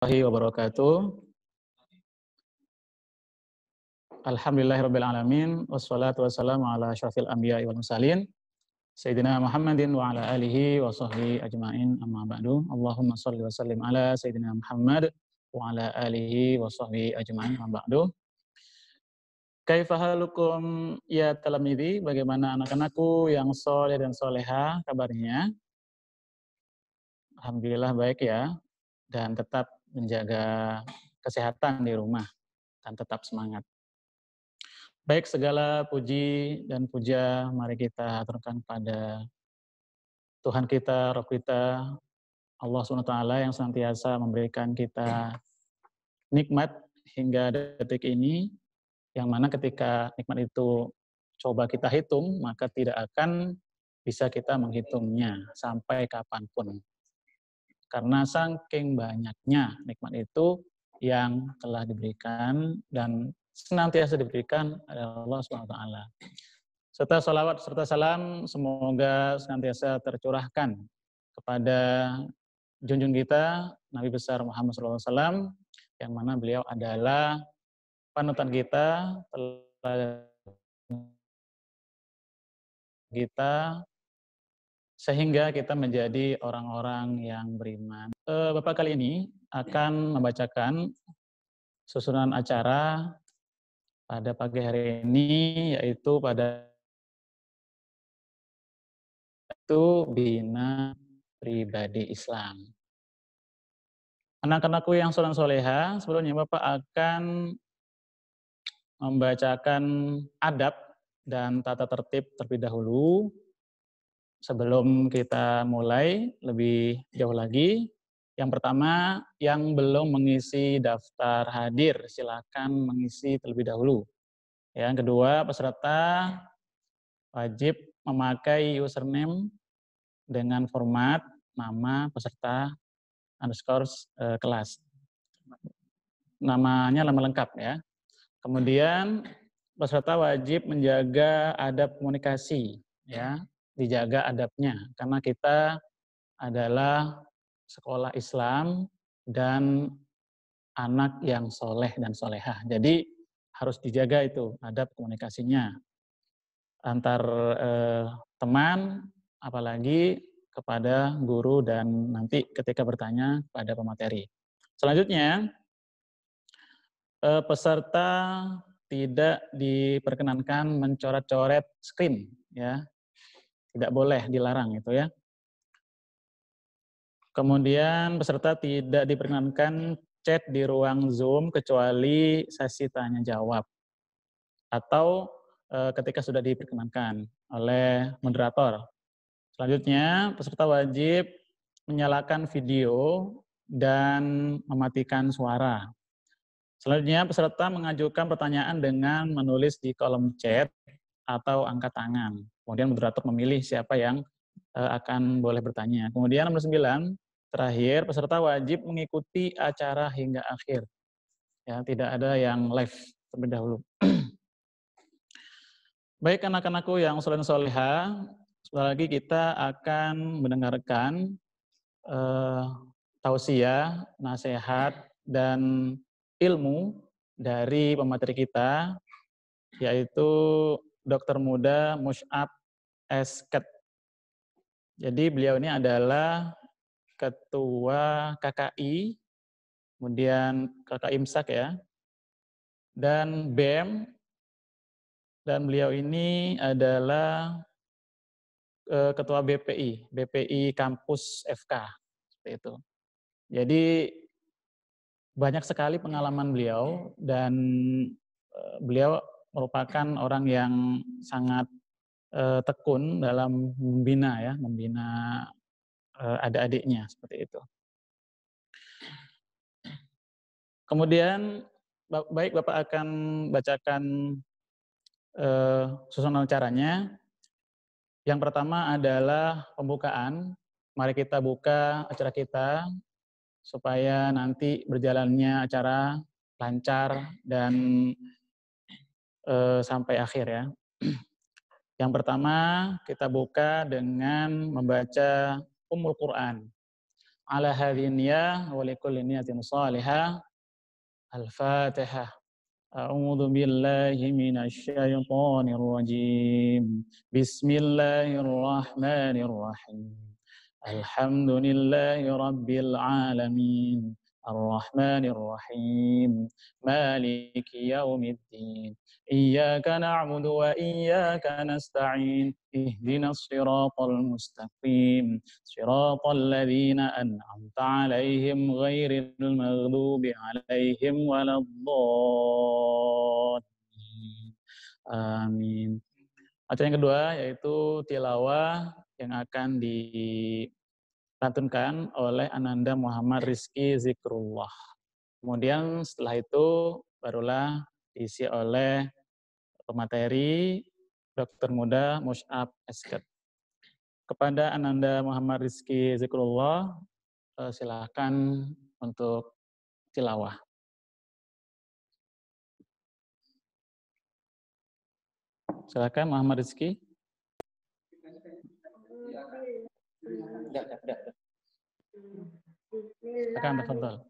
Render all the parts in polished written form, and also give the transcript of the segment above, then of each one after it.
Warahmatullahi wabarakatuh. Alhamdulillahirabbil alamin wassalatu wassalamu ala asyrafil anbiya'i wal mursalin sayyidina Muhammadin wa ala alihi wa sahbihi ajmain amma ba'du. Allahumma shalli wa sallim ala sayyidina Muhammad wa ala alihi wa sahbihi ajmain amma ba'du. Kaifa halukum ya talamidi, bagaimana anak-anakku yang soleh dan soleha kabarnya? Alhamdulillah baik ya, dan tetap menjaga kesehatan di rumah dan tetap semangat. Baik, segala puji dan puja mari kita aturkan pada Tuhan kita, Rabb kita, Allah SWT yang senantiasa memberikan kita nikmat hingga detik ini, yang mana ketika nikmat itu coba kita hitung, maka tidak akan bisa kita menghitungnya sampai kapanpun. Karena saking banyaknya nikmat itu yang telah diberikan dan senantiasa diberikan oleh Allah SWT. Serta salawat serta salam semoga senantiasa tercurahkan kepada junjung kita Nabi besar Muhammad SAW, yang mana beliau adalah panutan kita, teladan kita, sehingga kita menjadi orang-orang yang beriman. Bapak kali ini akan membacakan susunan acara pada pagi hari ini, yaitu pada bina pribadi Islam. Anak-anakku yang soleh soleha, sebelumnya Bapak akan membacakan adab dan tata tertib terlebih dahulu. Sebelum kita mulai lebih jauh lagi, yang pertama yang belum mengisi daftar hadir, silakan mengisi terlebih dahulu. Yang kedua, peserta wajib memakai username dengan format nama peserta underscore kelas. Namanya nama lengkap ya. Kemudian peserta wajib menjaga adab komunikasi ya, dijaga adabnya karena kita adalah sekolah Islam dan anak yang soleh dan solehah. Jadi harus dijaga itu adab komunikasinya antar teman, apalagi kepada guru dan nanti ketika bertanya pada pemateri. Selanjutnya, peserta tidak diperkenankan mencoret-coret screen, ya, tidak boleh, dilarang itu ya. Kemudian peserta tidak diperkenankan chat di ruang Zoom kecuali sesi tanya jawab atau ketika sudah diperkenankan oleh moderator. Selanjutnya, peserta wajib menyalakan video dan mematikan suara. Selanjutnya, peserta mengajukan pertanyaan dengan menulis di kolom chat atau angkat tangan. Kemudian moderator memilih siapa yang akan boleh bertanya. Kemudian nomor 9, terakhir, peserta wajib mengikuti acara hingga akhir. Ya, tidak ada yang live terlebih dahulu. Baik anak-anakku yang soleh dan soleha, sebentar lagi kita akan mendengarkan tausiah, nasihat, dan ilmu dari pemateri kita, yaitu Dr. Muda Musy'ab Esket. Jadi beliau ini adalah Ketua KKI, kemudian KKI IMSAK ya, dan BEM, dan beliau ini adalah Ketua BPI Kampus FK, seperti itu. Jadi banyak sekali pengalaman beliau dan beliau merupakan orang yang sangat tekun dalam membina adik-adiknya seperti itu. Kemudian baik Bapak akan bacakan susunan acaranya. Yang pertama adalah pembukaan. Mari kita buka acara kita supaya nanti berjalannya acara lancar dan sampai akhir ya. Yang pertama kita buka dengan membaca Ummul Quran. ala hadhihi niyyah wa likulli niyatin shalihah. Al-Fatihah. A'udzu billahi minasy syaithanir rajim. Bismillahirrahmanirrahim. Alhamdulillahi rabbil alamin. Ar-Rahmanir Rahim. Maliki yaumiddin. Iyyaka na'budu wa iyyaka nasta'in. Ihdinas siratal mustaqim. Siratal ladzina an'amta 'alaihim ghairil maghdubi 'alaihim waladdallin. Amin. Bacaan yang kedua yaitu tilawah yang akan dilantunkan oleh Ananda Muhammad Rizky Zikrullah. Kemudian setelah itu barulah diisi oleh pemateri Dr. Muda Musy'ab Esket. Kepada Ananda Muhammad Rizky Zikrullah, silakan untuk tilawah. Silakan Muhammad Rizky. Silakan tafadhol.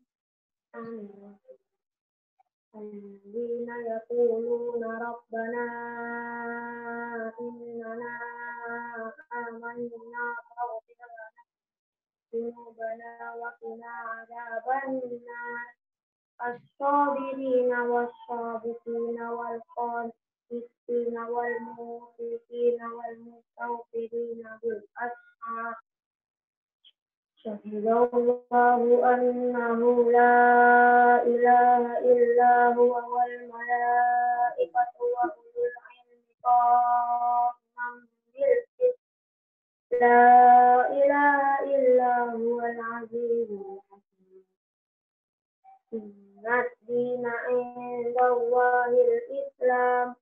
Alladzina yaquluna rabbana innana amanna faghfir lana dzunubana wa qina adzabannar. As-sabirina was-sabiqina wal-qanitina wal-mu'minina wal-mustaghfirina bil ashar. Syahidallahu annahu la ilaha illa huwa wal malaikatu wa ulul ilmi qa'iman bil qist. La ilaha illa huwal azizul hakim. Inna ad-dina 'indallahil Islam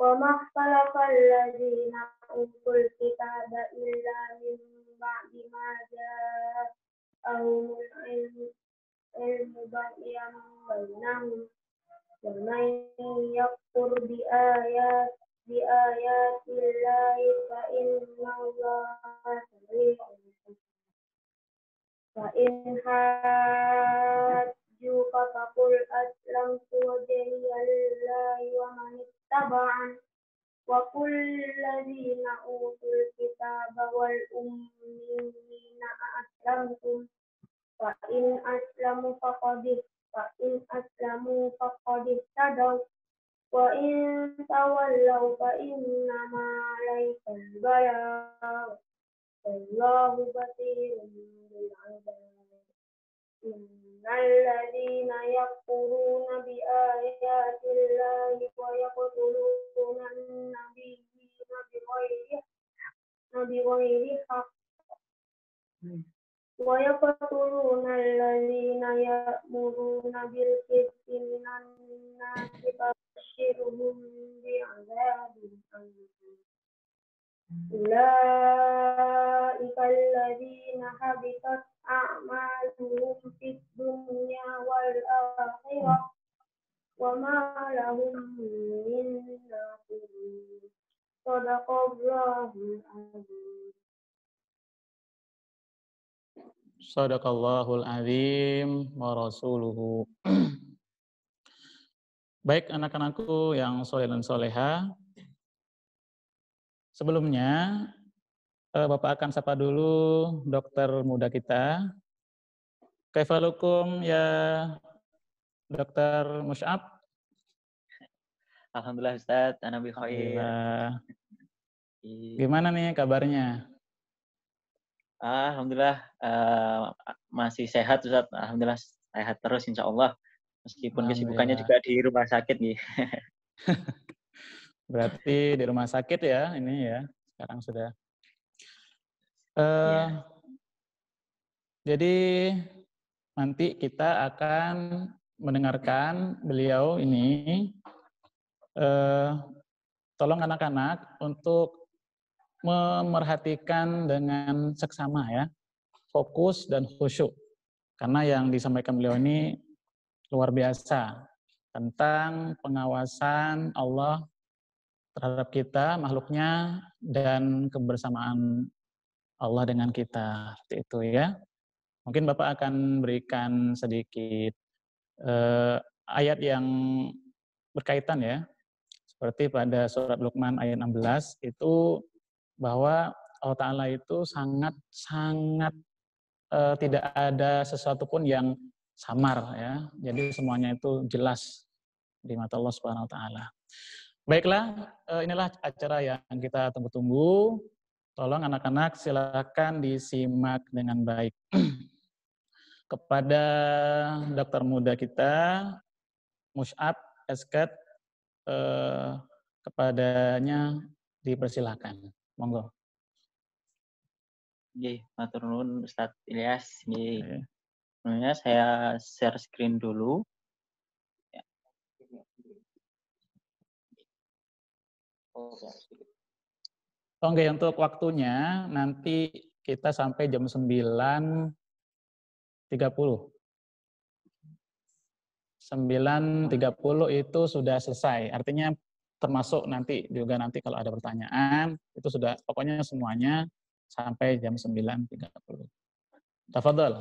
wa ma ikhtalafa alladzina utul kitaba illa min ba'di ma ja'ahumul ilmu baghyan bainahum wa man yakfur bi ayatillahi fa innallaha sari'ul hisab. Fa in hajjuka faqul aslamtu wajhiya lillahi wa man ittaba'an wa qul ladzina utul kitaba wal ummiyina aslamtum fa in aslamu faqad ihtadaw wa in tawallaw fa innama 'alaikal balagh wallahu basirun bil 'ibad. Innal ladzina yakfuruna bi ayatillahi wa yaqtuluna an-nabiyyina bighairi haqq wa yaqtuluna alladzina ya'muruna bil qisti minan nasi fabashshirhum bi'adzabin alim. Ulaika alladzina habitat a'maluhum fid dunya wal akhirah wa ma lahum min nasirin. Shadaqallahul azim. Shadaqallahul azim wa rasuluhu. Baik anak-anakku yang soleh dan soleha, sebelumnya Bapak akan sapa dulu dokter muda kita. Kaifalukum ya Dokter Musy'ab? Alhamdulillah Ustaz, ana bi khair. Alhamdulillah. Gimana nih kabarnya? Alhamdulillah masih sehat Ustaz. Alhamdulillah sehat terus insyaallah. Meskipun kesibukannya juga di rumah sakit nih. Berarti di rumah sakit ya ini ya. Sekarang sudah. Jadi nanti kita akan mendengarkan beliau ini. Tolong anak-anak untuk memerhatikan dengan seksama ya, fokus dan khusyuk. Karena yang disampaikan beliau ini luar biasa tentang pengawasan Allah terhadap kita, makhluknya, dan kebersamaan Allah dengan kita. Seperti itu ya. Mungkin Bapak akan berikan sedikit ayat yang berkaitan ya, seperti pada surat Luqman ayat 16 itu bahwa Allah Ta'ala itu sangat tidak ada sesuatu pun yang samar ya. Jadi semuanya itu jelas di mata Allah Subhanahu wa taala. Baiklah, inilah acara yang kita tunggu-tunggu. Tolong anak-anak silakan disimak dengan baik. Kepada dokter muda kita, Mus'ab Esket, kepadanya dipersilakan. Monggo. Nggih, matur nuwun Ustadz Ilyas. Nggih. Oke. Sebenarnya saya share screen dulu. Ya. Oke, untuk waktunya nanti kita sampai jam 9.30. 9.30 itu sudah selesai. Artinya termasuk nanti juga nanti kalau ada pertanyaan, itu sudah pokoknya semuanya sampai jam 9.30. Tafadhol.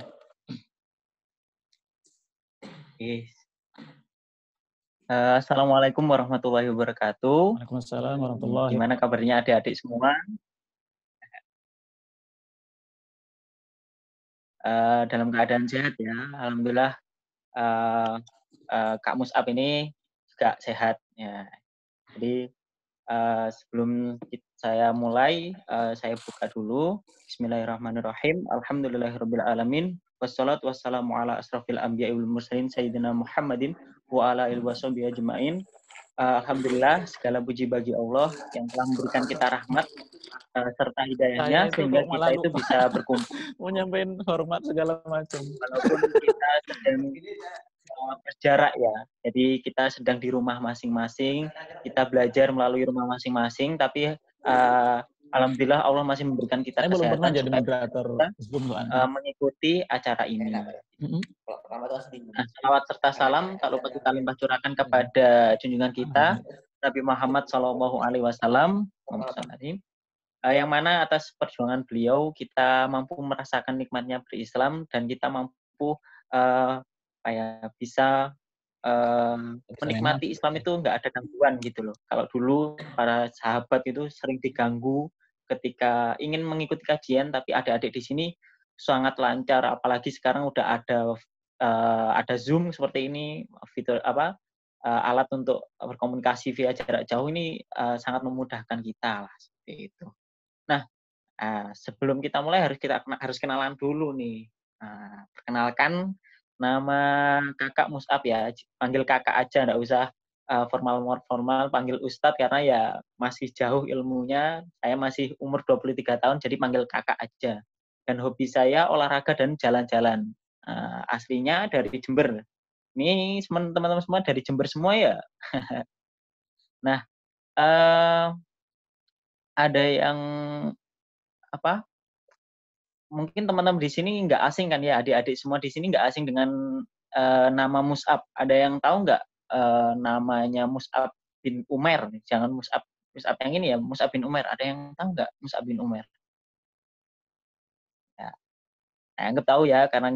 Nggih. Assalamualaikum warahmatullahi wabarakatuh. Waalaikumsalam warahmatullahi Gimana kabarnya adik-adik semua? Dalam keadaan sehat ya, alhamdulillah. Kak Mus'ab ini juga sehat ya. Jadi sebelum saya mulai, saya buka dulu. Bismillahirrahmanirrahim. Alhamdulillahirabbil alamin. Wassalatu wassalamu ala asrofil anbiya'i wal mursalin sayyidina Muhammadin wa ala alihi washabihi ajmain. Alhamdulillah, segala puji bagi Allah yang telah memberikan kita rahmat serta hidayahnya sehingga kita itu bisa berkumpul. Mau nyampein hormat segala macam. Walaupun kita sedang berjarak ya, jadi kita sedang di rumah masing-masing, kita belajar melalui rumah masing-masing, tapi alhamdulillah Allah masih memberikan kita Saya belum pernah kesehatan jadi supaya moderator kita Zoom soalnya. mengikuti acara ini. Nah, salawat serta salam tak lupa kita limpah curahkan kepada junjungan kita Nabi Muhammad SAW, yang mana atas perjuangan beliau kita mampu merasakan nikmatnya berislam dan kita mampu bisa menikmati Islam itu nggak ada gangguan gitu loh. Kalau dulu para sahabat itu sering diganggu ketika ingin mengikuti kajian, tapi adik-adik di sini sangat lancar. Apalagi sekarang udah ada Zoom seperti ini, fitur alat untuk berkomunikasi via jarak jauh ini sangat memudahkan kita lah seperti itu. Nah, sebelum kita mulai harus kenalan dulu nih. Perkenalkan, nama kakak Mus'ab ya, panggil kakak aja, nggak usah formal, panggil Ustadz karena ya masih jauh ilmunya, saya masih umur 23 tahun, jadi panggil kakak aja. Dan hobi saya olahraga dan jalan-jalan. Aslinya dari Jember. Ini teman-teman semua dari Jember semua ya. Nah, ada yang mungkin teman-teman di sini nggak asing kan ya, adik-adik semua di sini nggak asing dengan nama Mus'ab. Ada yang tahu nggak namanya Mus'ab bin Umair? Jangan Mus'ab yang ini ya, Mus'ab bin Umair. Ada yang tahu nggak Mus'ab bin Umair? Ya, saya anggap tahu ya, karena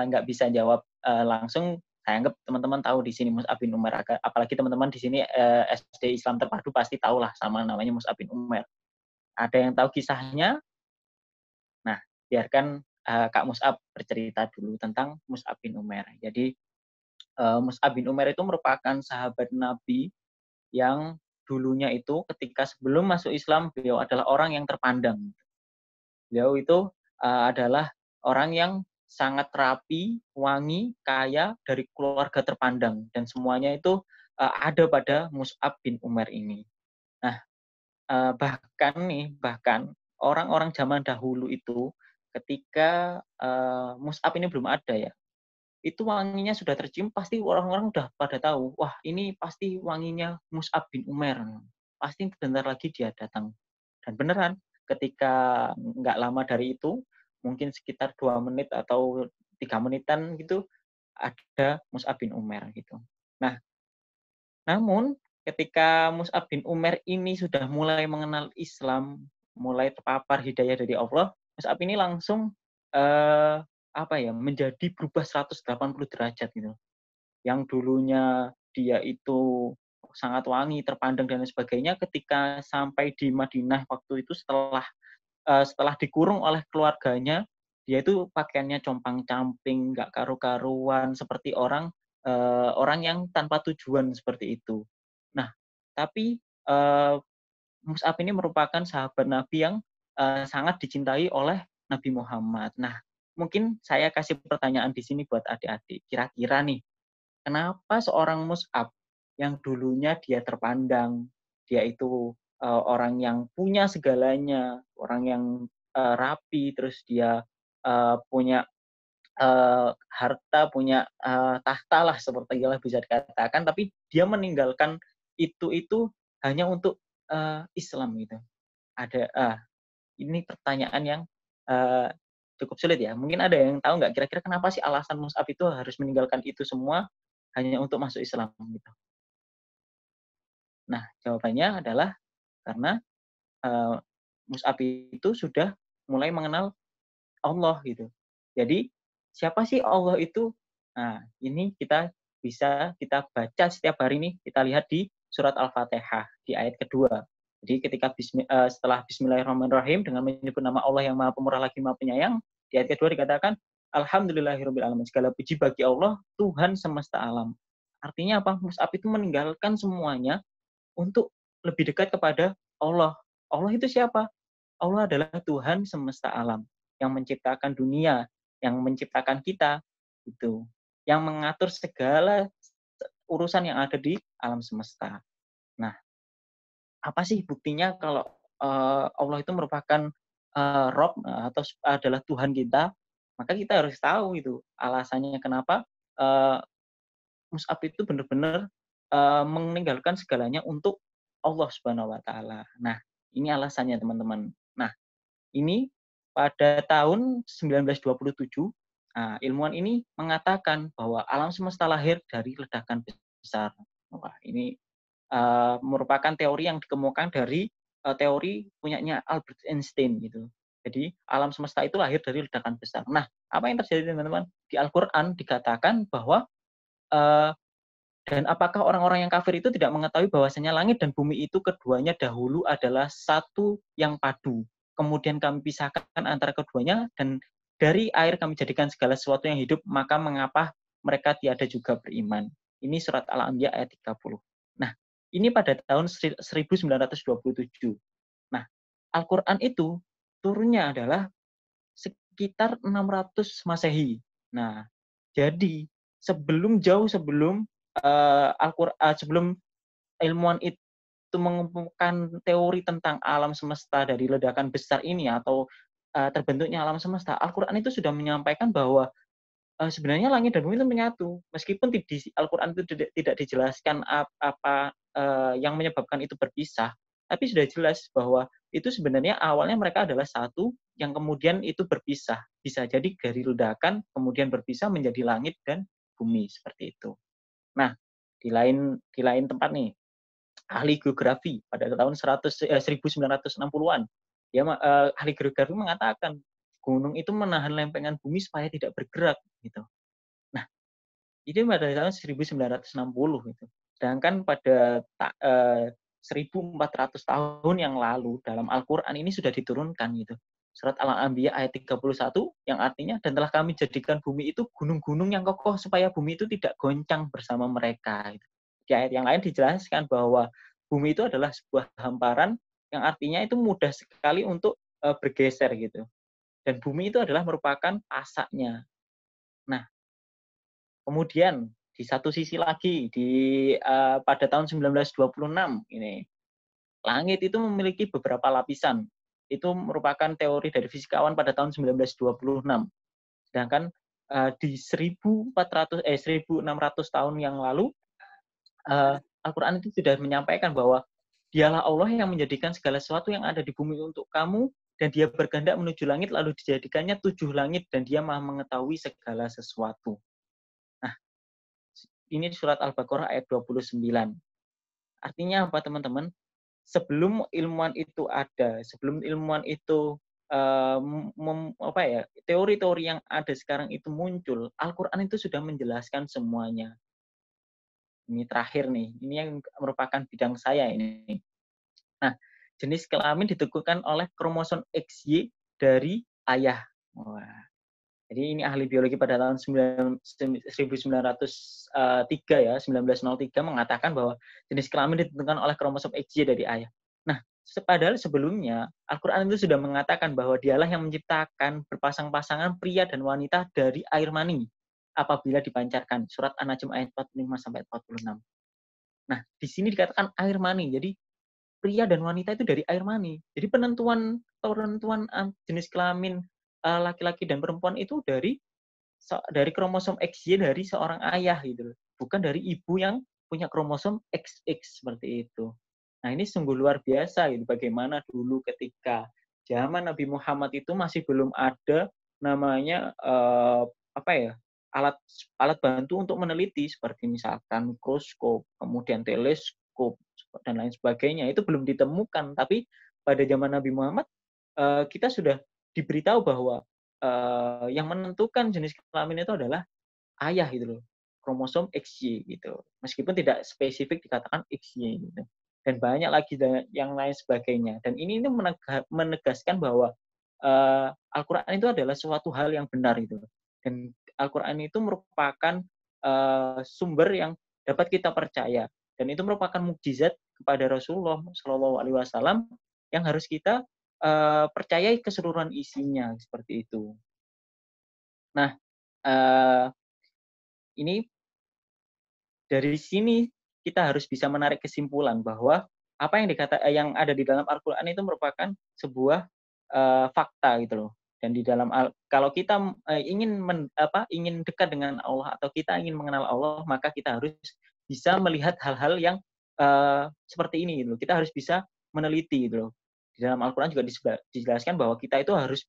nggak bisa jawab langsung. Saya anggap teman-teman tahu di sini Mus'ab bin Umair. Apalagi teman-teman di sini SD Islam Terpadu pasti tahu lah sama namanya Mus'ab bin Umair. Ada yang tahu kisahnya? Nah, biarkan Kak Mus'ab bercerita dulu tentang Mus'ab bin Umair. Jadi Mus'ab bin Umair itu merupakan sahabat Nabi yang dulunya itu ketika sebelum masuk Islam beliau adalah orang yang terpandang. Beliau itu adalah orang yang sangat rapi, wangi, kaya dari keluarga terpandang dan semuanya itu ada pada Mus'ab bin Umair ini. Nah, bahkan orang-orang zaman dahulu itu ketika Mus'ab ini belum ada ya, itu wanginya sudah tercium, pasti orang-orang udah pada tahu, wah ini pasti wanginya Mus'ab bin Umair, pasti bentar lagi dia datang. Dan beneran, ketika nggak lama dari itu, mungkin sekitar 2 menit atau 3 menitan gitu, ada Mus'ab bin Umair gitu. Nah, namun ketika Mus'ab bin Umair ini sudah mulai mengenal Islam, mulai terpapar hidayah dari Allah, Mus'ab ini langsung menjadi berubah 180 derajat gitu. Yang dulunya dia itu sangat wangi, terpandang dan lain sebagainya, ketika sampai di Madinah waktu itu setelah dikurung oleh keluarganya, dia itu pakaiannya compang-camping, nggak karu-karuan, seperti orang yang tanpa tujuan seperti itu. Nah, tapi Mus'ab ini merupakan sahabat Nabi yang sangat dicintai oleh Nabi Muhammad. Nah, mungkin saya kasih pertanyaan di sini buat adik-adik. Kira-kira nih, kenapa seorang Mus'ab yang dulunya dia terpandang, dia itu orang yang punya segalanya, orang yang rapi, terus dia punya harta, punya tahta lah seperti itulah bisa dikatakan, tapi dia meninggalkan itu hanya untuk Islam gitu. Ini pertanyaan yang uh, cukup sulit ya. Mungkin ada yang tahu nggak kira-kira kenapa sih alasan Mus'ab itu harus meninggalkan itu semua hanya untuk masuk Islam gitu. Nah, jawabannya adalah karena Mus'ab itu sudah mulai mengenal Allah gitu. Jadi siapa sih Allah itu? Nah, ini kita baca setiap hari nih, kita lihat di surat Al-Fatihah di ayat kedua. Jadi ketika setelah Bismillahirrahmanirrahim dengan menyebut nama Allah yang Maha Pemurah lagi Maha Penyayang, di ayat kedua dikatakan Alhamdulillahirabbil alamin. Segala puji bagi Allah, Tuhan semesta alam. Artinya apa? Mus'ab itu meninggalkan semuanya untuk lebih dekat kepada Allah. Allah itu siapa? Allah adalah Tuhan semesta alam yang menciptakan dunia, yang menciptakan kita, itu, yang mengatur segala urusan yang ada di alam semesta. Nah, apa sih buktinya kalau Allah itu merupakan Rob atau adalah Tuhan kita? Maka kita harus tahu itu alasannya kenapa Mus'ab itu benar-benar meninggalkan segalanya untuk Allah Subhanahu wa taala. Nah, ini alasannya teman-teman. Nah, ini pada tahun 1927, ilmuwan ini mengatakan bahwa alam semesta lahir dari ledakan besar. Wah, ini merupakan teori yang dikemukakan dari teori punyanya Albert Einstein gitu. Jadi alam semesta itu lahir dari ledakan besar. Nah, apa yang terjadi teman-teman? Di Al-Quran dikatakan bahwa dan apakah orang-orang yang kafir itu tidak mengetahui bahwasanya langit dan bumi itu keduanya dahulu adalah satu yang padu. Kemudian kami pisahkan antara keduanya dan dari air kami jadikan segala sesuatu yang hidup, maka mengapa mereka tiada juga beriman. Ini surat Al-Anbiya ayat 30. Nah, ini pada tahun 1927. Nah, Al-Quran itu turunnya adalah sekitar 600 Masehi. Nah, jadi jauh sebelum sebelum ilmuwan itu mengumpulkan teori tentang alam semesta dari ledakan besar ini atau terbentuknya alam semesta, Al-Quran itu sudah menyampaikan bahwa sebenarnya langit dan bumi itu menyatu. Meskipun di Al-Quran itu tidak dijelaskan apa yang menyebabkan itu berpisah, tapi sudah jelas bahwa itu sebenarnya awalnya mereka adalah satu yang kemudian itu berpisah. Bisa jadi dari ledakan kemudian berpisah menjadi langit dan bumi seperti itu. Nah, di lain tempat nih, ahli geografi pada tahun 1960-an, ahli geografi mengatakan gunung itu menahan lempengan bumi supaya tidak bergerak gitu. Nah, ini pada tahun 1960 gitu. Sedangkan pada 1400 tahun yang lalu dalam Al-Qur'an ini sudah diturunkan gitu. Surat Al-Anbiya ayat 31 yang artinya dan telah kami jadikan bumi itu gunung-gunung yang kokoh supaya bumi itu tidak goncang bersama mereka. Gitu. Di ayat yang lain dijelaskan bahwa bumi itu adalah sebuah hamparan yang artinya itu mudah sekali untuk bergeser gitu. Dan bumi itu adalah merupakan pasaknya. Nah, kemudian di satu sisi lagi pada tahun 1926 ini langit itu memiliki beberapa lapisan. Itu merupakan teori dari fisikawan pada tahun 1926. Sedangkan di 1600 tahun yang lalu Al-Qur'an itu sudah menyampaikan bahwa dialah Allah yang menjadikan segala sesuatu yang ada di bumi untuk kamu dan dia berkehendak menuju langit lalu dijadikannya 7 langit dan dia Maha mengetahui segala sesuatu. Nah, ini surat Al-Baqarah ayat 29. Artinya apa teman-teman? Sebelum ilmuwan itu ada, sebelum ilmuwan itu teori-teori yang ada sekarang itu muncul, Al-Quran itu sudah menjelaskan semuanya. Ini terakhir nih, ini yang merupakan bidang saya ini. Nah, jenis kelamin ditentukan oleh kromosom XY dari ayah. Wah. Jadi ini ahli biologi pada tahun 1903 ya, 1903 mengatakan bahwa jenis kelamin ditentukan oleh kromosom XY dari ayah. Nah, padahal sebelumnya Al-Quran itu sudah mengatakan bahwa dialah yang menciptakan berpasang-pasangan pria dan wanita dari air mani apabila dipancarkan. Surat An-Najm ayat 45-46. Nah, di sini dikatakan air mani. Jadi pria dan wanita itu dari air mani. Jadi penentuan jenis kelamin laki-laki dan perempuan itu dari kromosom XY dari seorang ayah gitu, bukan dari ibu yang punya kromosom XX seperti itu. Nah, ini sungguh luar biasa gitu, bagaimana dulu ketika zaman Nabi Muhammad itu masih belum ada namanya alat bantu untuk meneliti seperti misalkan mikroskop, kemudian teleskop dan lain sebagainya, itu belum ditemukan. Tapi pada zaman Nabi Muhammad kita sudah diberitahu bahwa yang menentukan jenis kelamin itu adalah ayah gitu loh, kromosom XY gitu. Meskipun tidak spesifik dikatakan XY gitu. Dan banyak lagi yang lain sebagainya. Dan ini menegaskan bahwa Al-Quran itu adalah suatu hal yang benar gitu. Dan Al-Quran itu merupakan sumber yang dapat kita percaya. Dan itu merupakan mukjizat kepada Rasulullah SAW yang harus kita percayai keseluruhan isinya seperti itu. Nah, ini dari sini kita harus bisa menarik kesimpulan bahwa apa yang ada di dalam Al-Quran itu merupakan sebuah fakta gitu loh. Dan di dalam kalau kita ingin dekat dengan Allah atau kita ingin mengenal Allah, maka kita harus bisa melihat hal-hal yang seperti ini gitu loh. Kita harus bisa meneliti gitu loh. Di dalam Al-Quran juga dijelaskan bahwa kita itu harus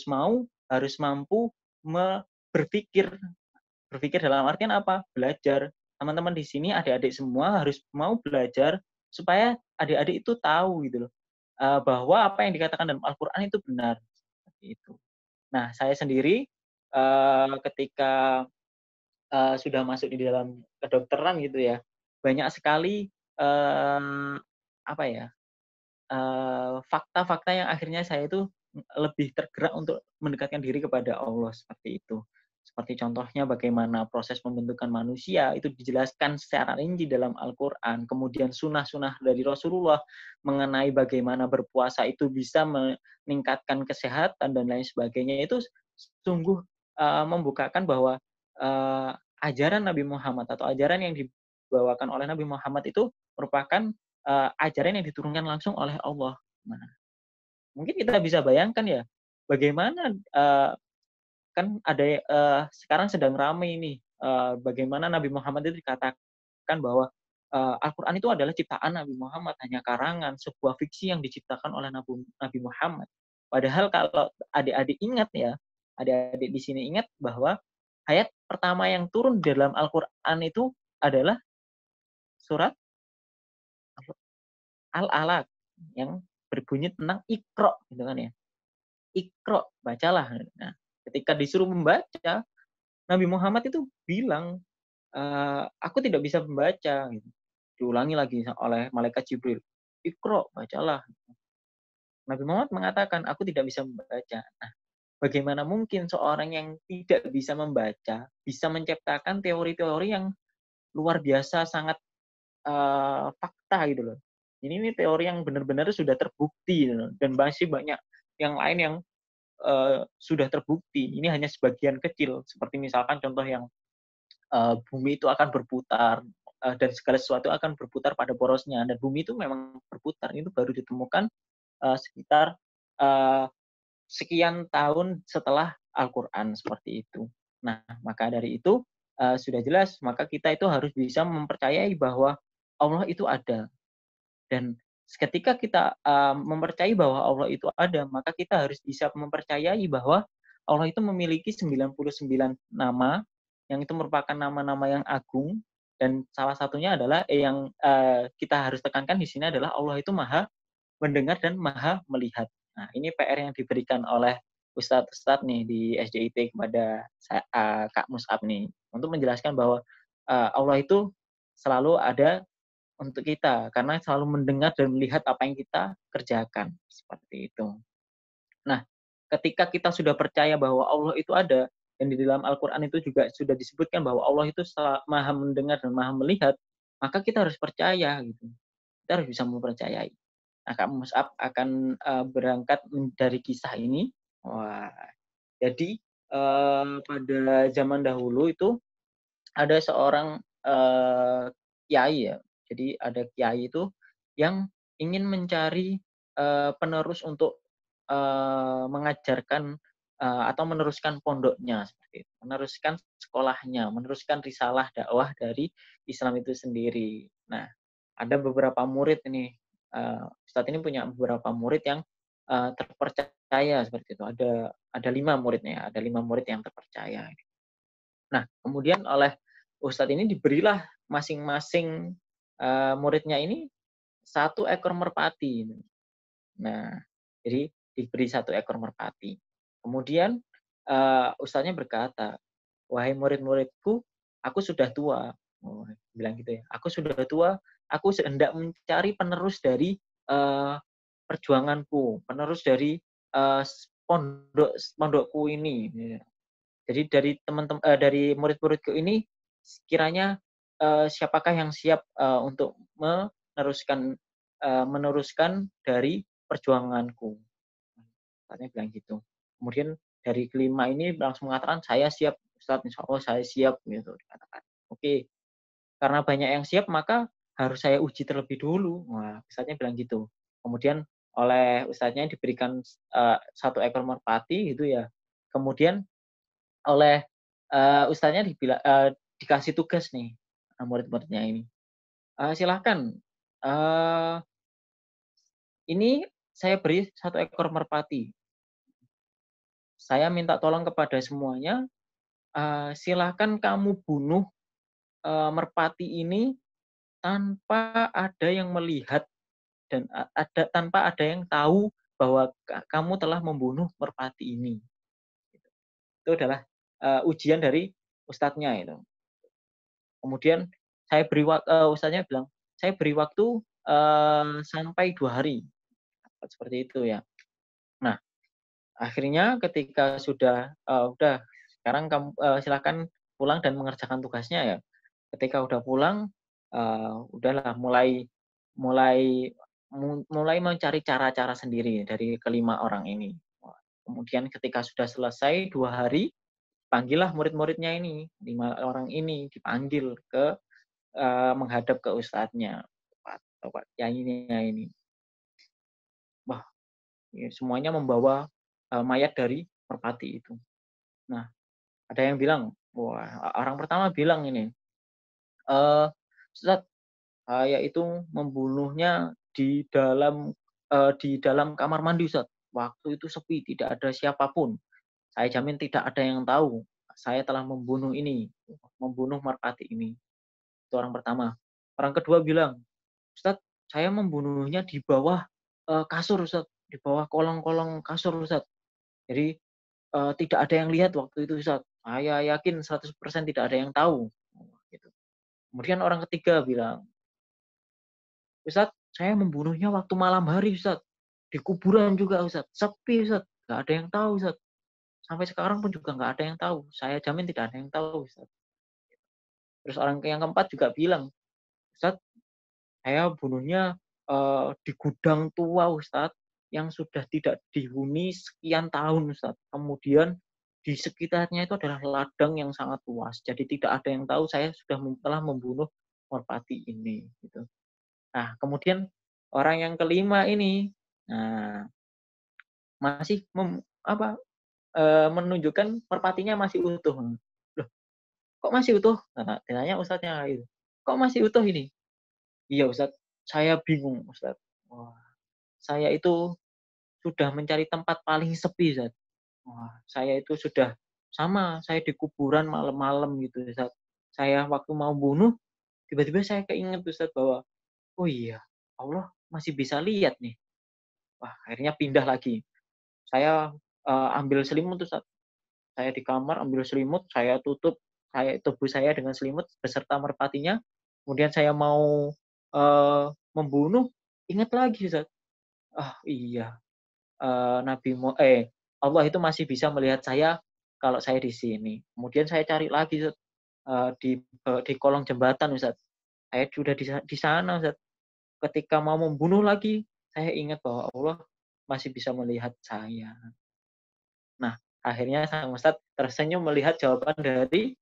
mampu berpikir dalam artian apa? Belajar. Teman-teman di sini adik-adik semua harus mau belajar supaya adik-adik itu tahu gitu loh bahwa apa yang dikatakan dalam Al-Quran itu benar. Seperti itu. Nah, saya sendiri ketika sudah masuk di dalam kedokteran gitu ya, banyak sekali fakta-fakta yang akhirnya saya itu lebih tergerak untuk mendekatkan diri kepada Allah seperti itu. Seperti contohnya bagaimana proses pembentukan manusia itu dijelaskan secara rinci dalam Al-Quran. Kemudian sunnah-sunnah dari Rasulullah mengenai bagaimana berpuasa itu bisa meningkatkan kesehatan dan lain sebagainya. Itu sungguh membukakan bahwa ajaran Nabi Muhammad atau ajaran yang dibawakan oleh Nabi Muhammad itu merupakan ajaran yang diturunkan langsung oleh Allah. Nah, mungkin kita bisa bayangkan ya, bagaimana kan ada sekarang sedang ramai ini bagaimana Nabi Muhammad itu dikatakan bahwa Al-Quran itu adalah ciptaan Nabi Muhammad, hanya karangan, sebuah fiksi yang diciptakan oleh Nabi Muhammad. Padahal kalau adik-adik ingat ya, adik-adik di sini ingat bahwa ayat pertama yang turun dalam Al-Quran itu adalah surat Al-Alaq yang berbunyi tentang Iqra gitu kan ya. Iqra, bacalah. Nah, ketika disuruh membaca, Nabi Muhammad itu bilang, aku tidak bisa membaca. Gitu. Diulangi lagi oleh malaikat Jibril. Iqra, bacalah. Nabi Muhammad mengatakan, aku tidak bisa membaca. Nah, bagaimana mungkin seorang yang tidak bisa membaca bisa menciptakan teori-teori yang luar biasa, sangat fakta gitu loh. Ini teori yang benar-benar sudah terbukti gitu, dan masih banyak yang lain yang sudah terbukti. Ini hanya sebagian kecil, seperti misalkan contoh yang bumi itu akan berputar dan segala sesuatu akan berputar pada porosnya, dan bumi itu memang berputar. Itu baru ditemukan sekitar sekian tahun setelah Al-Quran seperti itu. Nah, maka dari itu sudah jelas, maka kita itu harus bisa mempercayai bahwa Allah itu ada. Dan ketika kita mempercayai bahwa Allah itu ada, maka kita harus bisa mempercayai bahwa Allah itu memiliki 99 nama, yang itu merupakan nama-nama yang agung, dan salah satunya adalah yang kita harus tekankan di sini adalah Allah itu maha mendengar dan maha melihat. Nah, ini PR yang diberikan oleh ustadz-ustadz nih di SDIT kepada Kak Mus'ab nih, untuk menjelaskan bahwa Allah itu selalu ada untuk kita, karena selalu mendengar dan melihat apa yang kita kerjakan, seperti itu. Nah, ketika kita sudah percaya bahwa Allah itu ada, dan di dalam Al-Quran itu juga sudah disebutkan bahwa Allah itu maha mendengar dan maha melihat, maka kita harus percaya gitu. Kita harus bisa mempercayai. Nah, Kak Mus'ab akan berangkat dari kisah ini. Wah, jadi pada zaman dahulu itu ada seorang kiai ya. Jadi ada kiai itu yang ingin mencari penerus untuk mengajarkan atau meneruskan pondoknya seperti itu, meneruskan sekolahnya, meneruskan risalah dakwah dari Islam itu sendiri. Nah, ada beberapa murid ini. Ustadz ini punya beberapa murid yang terpercaya seperti itu. Ada 5 muridnya, ada 5 murid yang terpercaya. Nah, kemudian oleh Ustadz ini diberilah masing-masing muridnya ini 1 ekor merpati. Nah, jadi diberi 1 ekor merpati. Kemudian ustadznya berkata, "Wahai murid-muridku, aku sudah tua." Oh, bilang gitu ya. "Aku sudah tua, aku hendak mencari penerus dari perjuanganku, penerus dari pondokku ini." Ya. Jadi dari murid-muridku ini kiranya siapakah yang siap untuk meneruskan dari perjuanganku. Ustadznya bilang gitu. Kemudian dari kelima ini langsung mengatakan, "Saya siap, Ustadz, insya Allah saya siap," gitu dikatakan. Oke, karena banyak yang siap maka harus saya uji terlebih dulu. Wah, Ustadznya bilang gitu. Kemudian oleh Ustadznya diberikan 1 ekor merpati gitu ya. Kemudian oleh ustadznya dikasih tugas nih murid-muridnya ini. Silahkan, ini saya beri 1 ekor merpati. Saya minta tolong kepada semuanya, silahkan kamu bunuh merpati ini tanpa ada yang melihat dan tanpa ada yang tahu bahwa kamu telah membunuh merpati ini. Itu adalah ujian dari ustadznya itu. Kemudian ustadznya bilang, "Saya beri waktu sampai 2 hari." Seperti itu ya. Nah, akhirnya ketika sudah, "Udah, sekarang kamu silakan pulang dan mengerjakan tugasnya ya." Ketika udah pulang, udahlah mulai mulai mencari cara-cara sendiri dari kelima orang ini. Kemudian ketika sudah selesai 2 hari, panggillah murid-muridnya ini, 5 orang ini dipanggil menghadap ke ustadznya, bapak kiainya ini. Wah, ya semuanya membawa mayat dari merpati itu. Nah, ada yang bilang, wah, orang pertama bilang ini, "Ustadz, saya itu membunuhnya di dalam kamar mandi, Ustadz. Waktu itu sepi, tidak ada siapapun. Saya jamin tidak ada yang tahu saya telah membunuh merpati ini." Itu orang pertama. Orang kedua bilang, "Ustadz, saya membunuhnya di bawah kasur, Ustadz, di bawah kolong-kolong kasur, Ustadz. Jadi tidak ada yang lihat waktu itu, Ustadz. Saya yakin 100% tidak ada yang tahu." Gitu. Kemudian orang ketiga bilang, "Ustadz, saya membunuhnya waktu malam hari, Ustadz. Di kuburan juga, Ustadz. Sepi, Ustadz. Nggak ada yang tahu, Ustadz. Sampai sekarang pun juga nggak ada yang tahu. Saya jamin tidak ada yang tahu, Ustadz." Terus orang yang keempat juga bilang, "Ustadz, saya bunuhnya di gudang tua, Ustadz, yang sudah tidak dihuni sekian tahun, Ustadz. Kemudian di sekitarnya itu adalah ladang yang sangat luas. Jadi tidak ada yang tahu saya telah membunuh merpati ini." Gitu. Nah, kemudian orang yang kelima ini, nah, masih menunjukkan merpatinya masih utuh. Loh, kok masih utuh? Ditanya ustadznya gitu. "Kok masih utuh ini?" "Iya, Ustadz, saya bingung, Ustadz. Wah, saya itu sudah mencari tempat paling sepi, Ustadz. Wah, saya itu sudah saya di kuburan malam-malam gitu, Ustadz. Saya waktu mau bunuh, tiba-tiba saya keinget, Ustadz, bahwa, oh iya, Allah masih bisa lihat nih. Wah, akhirnya pindah lagi. Saya ambil selimut Ustaz. Saya di kamar ambil selimut, saya tutup tubuh saya dengan selimut beserta merpatinya. Kemudian saya mau membunuh, ingat lagi Ustaz. Ah, iya, Allah itu masih bisa melihat saya kalau saya di sini. Kemudian saya cari lagi Ustaz, di kolong jembatan Ustaz. Saya sudah di sana Ustaz. Ketika mau membunuh lagi, saya ingat bahwa Allah masih bisa melihat saya. Nah, akhirnya sang ustadz tersenyum melihat jawaban dari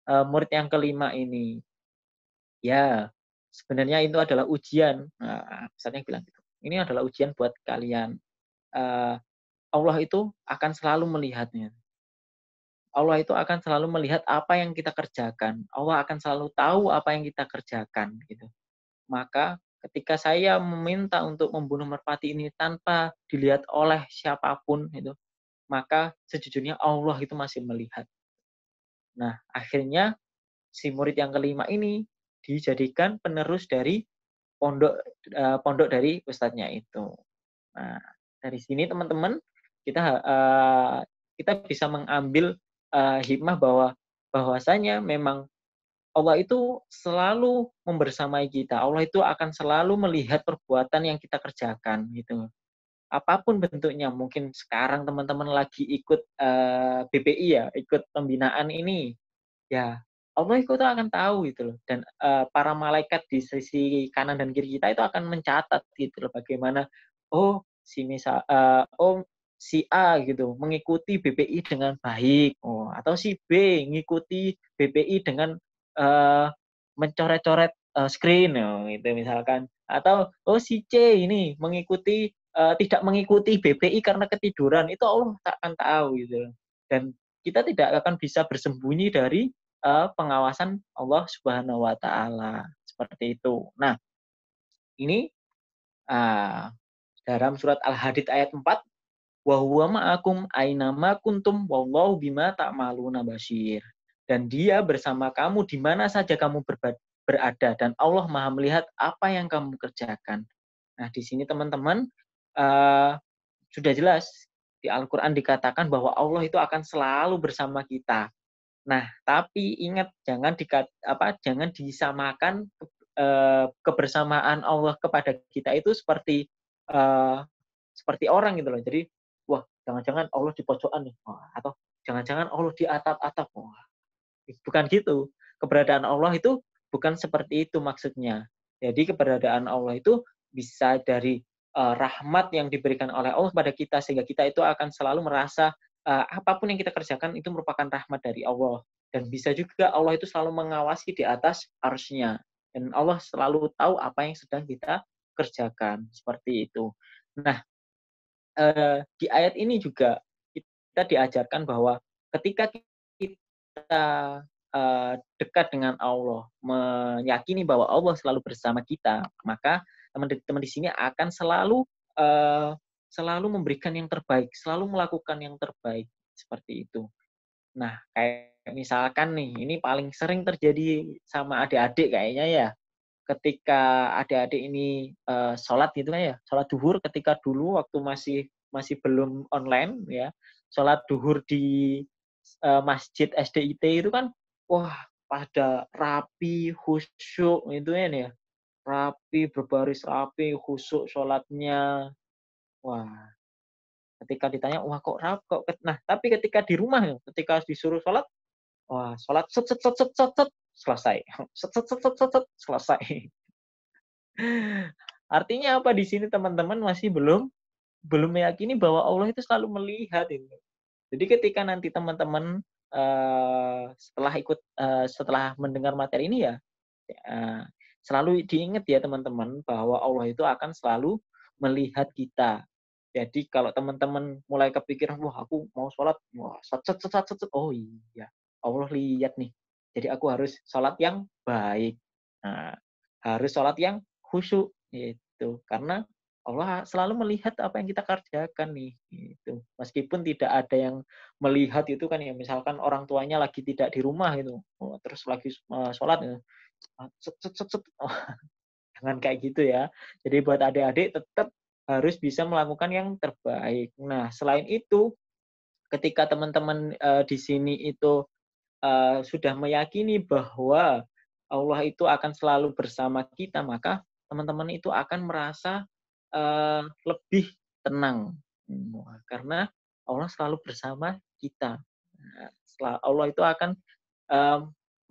murid yang kelima ini. Ya, sebenarnya itu adalah ujian. Nah, ustadznya bilang gitu. Ini adalah ujian buat kalian. Eh, Allah itu akan selalu melihatnya. Allah itu akan selalu melihat apa yang kita kerjakan. Allah akan selalu tahu apa yang kita kerjakan. Gitu. Maka ketika saya meminta untuk membunuh merpati ini tanpa dilihat oleh siapapun, itu, maka sejujurnya Allah itu masih melihat. Nah, akhirnya si murid yang kelima ini dijadikan penerus dari pondok dari ustadznya itu. Nah, dari sini teman-teman kita bisa mengambil hikmah bahwasanya memang Allah itu selalu membersamai kita. Allah itu akan selalu melihat perbuatan yang kita kerjakan gitu. Apapun bentuknya, mungkin sekarang teman-teman lagi ikut BPI ya, ikut pembinaan ini, ya Allah itu akan tahu gitu loh. Dan para malaikat di sisi kanan dan kiri kita itu akan mencatat gitu loh bagaimana si A gitu mengikuti BPI dengan baik, atau si B mengikuti BPI dengan mencoret-coret screen gitu misalkan, atau si C ini tidak mengikuti BPI karena ketiduran, itu Allah akan tahu gitu loh. Dan kita tidak akan bisa bersembunyi dari pengawasan Allah Subhanahu wa taala, seperti itu. Nah, ini dalam surat Al-Hadid ayat 4, wa huwa ma'akum aina ma kuntum wallahu bima ta'maluna basyir. Dan dia bersama kamu di mana saja kamu berada dan Allah Maha melihat apa yang kamu kerjakan. Nah, di sini teman-teman sudah jelas di Al-Qur'an dikatakan bahwa Allah itu akan selalu bersama kita. Nah, tapi ingat jangan disamakan kebersamaan Allah kepada kita itu seperti orang gitu loh. Jadi, wah, jangan-jangan Allah di pojokan nih, atau jangan-jangan Allah di atap-atap. Wah, bukan gitu. Keberadaan Allah itu bukan seperti itu maksudnya. Jadi keberadaan Allah itu bisa dari rahmat yang diberikan oleh Allah kepada kita sehingga kita itu akan selalu merasa apapun yang kita kerjakan itu merupakan rahmat dari Allah. Dan bisa juga Allah itu selalu mengawasi di atas arsy-Nya. Dan Allah selalu tahu apa yang sedang kita kerjakan. Seperti itu. Nah, di ayat ini juga kita diajarkan bahwa ketika kita dekat dengan Allah, meyakini bahwa Allah selalu bersama kita, maka teman-teman di sini akan selalu memberikan yang terbaik, selalu melakukan yang terbaik, seperti itu. Nah, kayak misalkan nih, ini paling sering terjadi sama adik-adik kayaknya ya, ketika adik-adik ini sholat gitu kan ya, sholat duhur ketika dulu waktu masih belum online ya, sholat duhur di masjid SDIT itu kan, wah pada rapi, khusyuk itu kan ya, rapi, berbaris rapi, khusyuk sholatnya, wah ketika ditanya, wah kok rapi kok, nah tapi ketika di rumah ya, ketika disuruh sholat, wah sholat set set set set set, set selesai, set set set set set, set selesai. Artinya apa di sini teman-teman masih belum meyakini bahwa Allah itu selalu melihat itu. Jadi ketika nanti teman-teman setelah mendengar materi ini ya selalu diingat ya teman-teman bahwa Allah itu akan selalu melihat kita. Jadi kalau teman-teman mulai kepikiran, wah aku mau sholat, wah oh iya Allah lihat nih. Jadi aku harus sholat yang baik. Nah, harus sholat yang khusyuk gitu. Karena Allah selalu melihat apa yang kita kerjakan nih gitu. Meskipun tidak ada yang melihat itu kan ya, misalkan orang tuanya lagi tidak di rumah gitu. Terus lagi sholat gitu. Set, set, set, set. Oh, jangan kayak gitu ya. Jadi buat adik-adik tetap harus bisa melakukan yang terbaik. Nah, selain itu, ketika teman-teman di sini itu sudah meyakini bahwa Allah itu akan selalu bersama kita, maka teman-teman itu akan merasa lebih tenang. Karena Allah selalu bersama kita. Nah, Allah itu akan eee,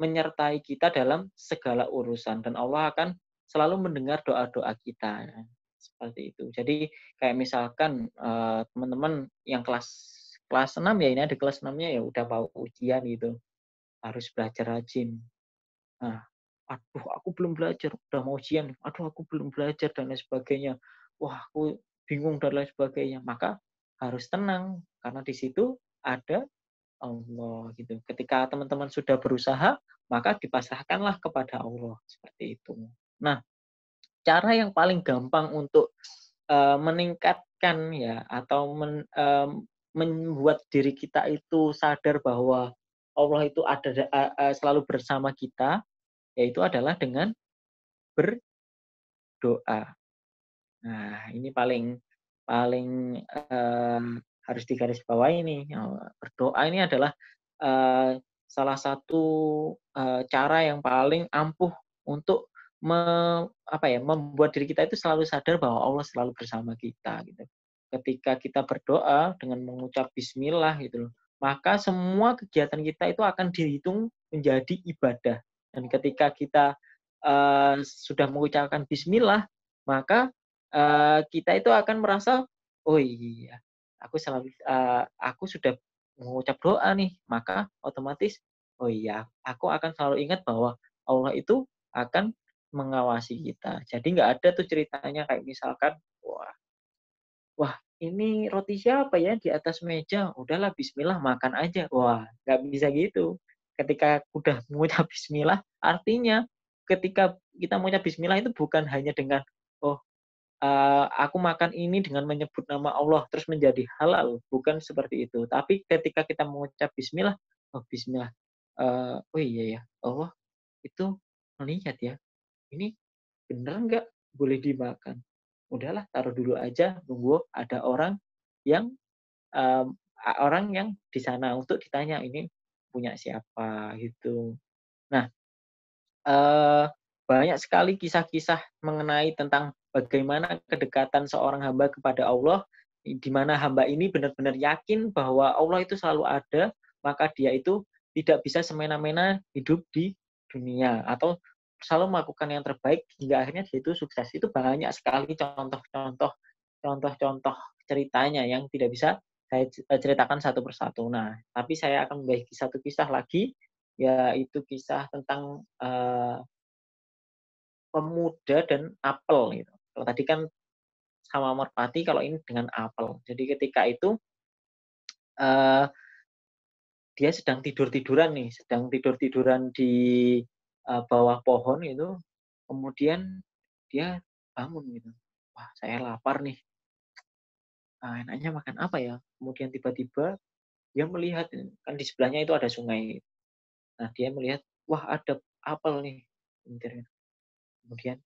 menyertai kita dalam segala urusan dan Allah akan selalu mendengar doa-doa kita, seperti itu. Jadi kayak misalkan, teman-teman yang kelas kelas 6 ya, ini ada kelas 6-nya ya udah mau ujian gitu, harus belajar rajin. Nah, "Aduh aku belum belajar, udah mau ujian, aduh aku belum belajar," dan lain sebagainya. "Wah aku bingung," dan lain sebagainya. Maka harus tenang, karena di situ ada Allah gitu. Ketika teman-teman sudah berusaha, maka dipasrahkanlah kepada Allah, seperti itu. Nah, cara yang paling gampang untuk, meningkatkan ya atau membuat diri kita itu sadar bahwa Allah itu ada selalu bersama kita, yaitu adalah dengan berdoa. Nah, ini paling paling, harus digarisbawahi nih, berdoa ini adalah, salah satu, cara yang paling ampuh untuk membuat diri kita itu selalu sadar bahwa Allah selalu bersama kita, gitu. Ketika kita berdoa dengan mengucap bismillah gitu loh, maka semua kegiatan kita itu akan dihitung menjadi ibadah. Dan ketika kita, sudah mengucapkan bismillah, maka kita itu akan merasa, "Oh iya, aku sudah mengucap doa nih," maka otomatis, "Oh iya, aku akan selalu ingat bahwa Allah itu akan mengawasi kita." Jadi nggak ada tuh ceritanya kayak misalkan, "Wah wah ini roti siapa ya di atas meja? Udahlah bismillah makan aja." Wah, nggak bisa gitu. Ketika udah mengucap bismillah, artinya ketika kita mengucap bismillah itu bukan hanya dengan, "Oh aku makan ini dengan menyebut nama Allah terus menjadi halal, bukan seperti itu. Tapi ketika kita mengucap bismillah, oh bismillah, oh iya ya, Allah itu melihat ya, ini bener nggak boleh dimakan? Udahlah taruh dulu aja, nunggu ada orang yang, orang yang di sana untuk ditanya, "Ini punya siapa?" Gitu. Nah, Eee, banyak sekali kisah-kisah mengenai tentang bagaimana kedekatan seorang hamba kepada Allah, di mana hamba ini benar-benar yakin bahwa Allah itu selalu ada, maka dia itu tidak bisa semena-mena hidup di dunia, atau selalu melakukan yang terbaik hingga akhirnya dia itu sukses. Itu banyak sekali contoh-contoh ceritanya yang tidak bisa saya ceritakan satu persatu. Nah, tapi saya akan membagi satu kisah lagi, yaitu kisah tentang, pemuda dan apel gitu. Kalau tadi kan sama merpati, kalau ini dengan apel. Jadi ketika itu, eee, dia sedang tidur-tiduran nih, sedang tidur-tiduran di, bawah pohon itu, kemudian dia bangun gitu, "Wah saya lapar nih, enaknya makan apa ya?" Kemudian tiba-tiba dia melihat, kan di sebelahnya itu ada sungai. Nah dia melihat, "Wah ada apel nih," kemudian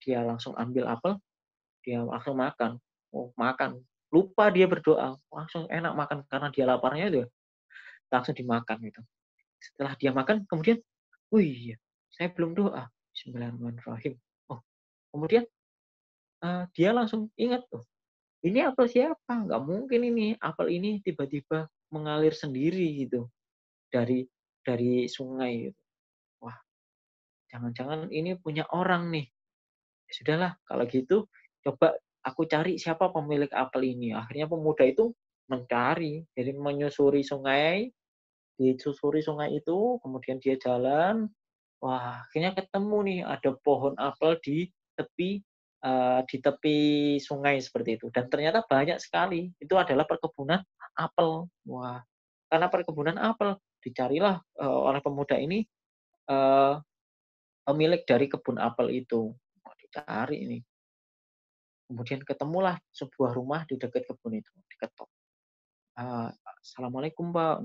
dia langsung ambil apel, dia langsung makan. Oh, makan. Lupa dia berdoa, langsung enak makan karena dia laparnya itu ya, langsung dimakan gitu. Setelah dia makan kemudian, "Oh iya, saya belum doa. Bismillahirrahmanirrahim." Oh, kemudian, dia langsung ingat, "Oh, ini apel siapa? Nggak mungkin ini, apel ini tiba-tiba mengalir sendiri gitu dari sungai gitu. Wah, jangan-jangan ini punya orang nih. Ya sudahlah kalau gitu coba aku cari siapa pemilik apel ini." Akhirnya pemuda itu mencari, jadi menyusuri sungai, disusuri sungai itu, kemudian dia jalan, wah akhirnya ketemu nih ada pohon apel di tepi sungai seperti itu, dan ternyata banyak sekali, itu adalah perkebunan apel. Wah, karena perkebunan apel, dicarilah, oleh pemuda ini, eee, pemilik dari kebun apel itu. Wah dicari ini. Kemudian ketemulah sebuah rumah di dekat kebun itu, diketok. "Assalamualaikum Pak,"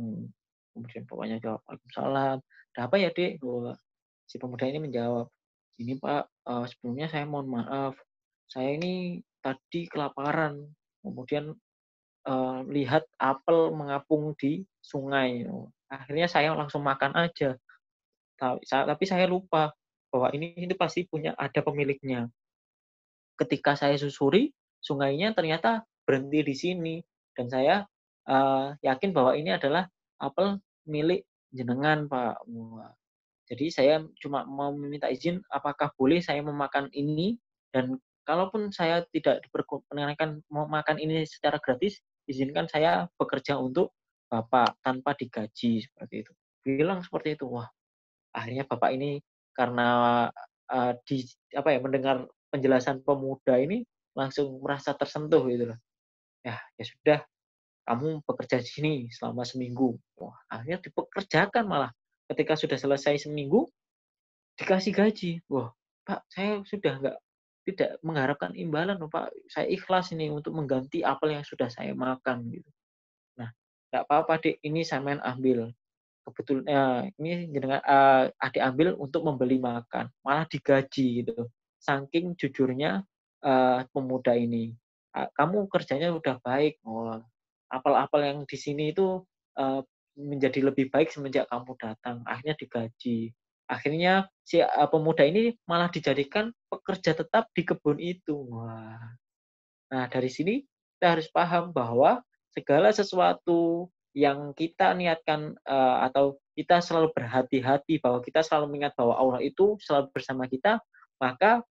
kemudian bapaknya jawab, "Waalaikumsalam. Ada apa ya Dek?" Si pemuda ini menjawab, "Ini Pak, sebelumnya saya mohon maaf, saya ini tadi kelaparan, kemudian lihat apel mengapung di sungai. Akhirnya saya langsung makan aja. Tapi saya lupa bahwa ini pasti ada pemiliknya. Ketika saya susuri, sungainya ternyata berhenti di sini dan saya yakin bahwa ini adalah apel milik jenengan, Pak. Wah, jadi saya cuma mau meminta izin apakah boleh saya memakan ini, dan kalaupun saya tidak diperkenankan mau makan ini secara gratis, izinkan saya bekerja untuk Bapak tanpa digaji, seperti itu. Bilang seperti itu. Wah, akhirnya Bapak ini karena, mendengar penjelasan pemuda ini langsung merasa tersentuh gitu loh. Ya sudah, kamu bekerja di sini selama seminggu. Wah, akhirnya dipekerjakan malah. Ketika sudah selesai seminggu, dikasih gaji. Wah, Pak, saya sudah tidak mengharapkan imbalan loh, Pak. Saya ikhlas ini untuk mengganti apel yang sudah saya makan gitu. Nah, nggak apa-apa, Dik, ini sampean ambil. Kebetulan ini jenengan Adik ambil untuk membeli makan, malah digaji gitu. Saking jujurnya pemuda ini. Kamu kerjanya udah baik. Wah, apel-apel yang di sini itu menjadi lebih baik semenjak kamu datang. Akhirnya digaji. Akhirnya si pemuda ini malah dijadikan pekerja tetap di kebun itu. Wah. Nah, dari sini kita harus paham bahwa segala sesuatu yang kita niatkan atau kita selalu berhati-hati bahwa kita selalu mengingat bahwa Allah itu selalu bersama kita, maka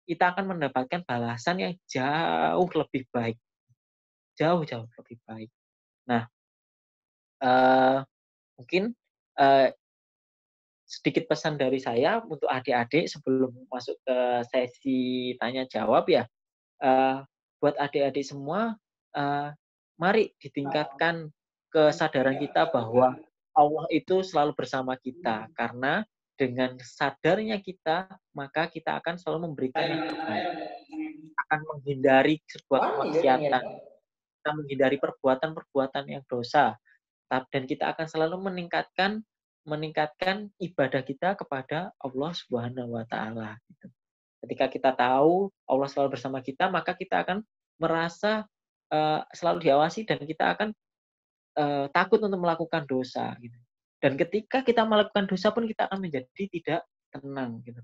kita akan mendapatkan balasan yang jauh lebih baik, jauh-jauh lebih baik. Nah, mungkin sedikit pesan dari saya untuk adik-adik sebelum masuk ke sesi tanya jawab ya. Buat adik-adik semua, mari ditingkatkan kesadaran kita bahwa Allah itu selalu bersama kita. Karena dengan sadarnya kita, maka kita akan selalu memberikan yang terbaik. Akan menghindari sebuah kemaksiatan, kita menghindari perbuatan-perbuatan yang dosa. Dan kita akan selalu meningkatkan ibadah kita kepada Allah Subhanahu wa taala gitu. Ketika kita tahu Allah selalu bersama kita, maka kita akan merasa selalu diawasi dan kita akan takut untuk melakukan dosa gitu. Dan ketika kita melakukan dosa pun kita akan menjadi tidak tenang gitu.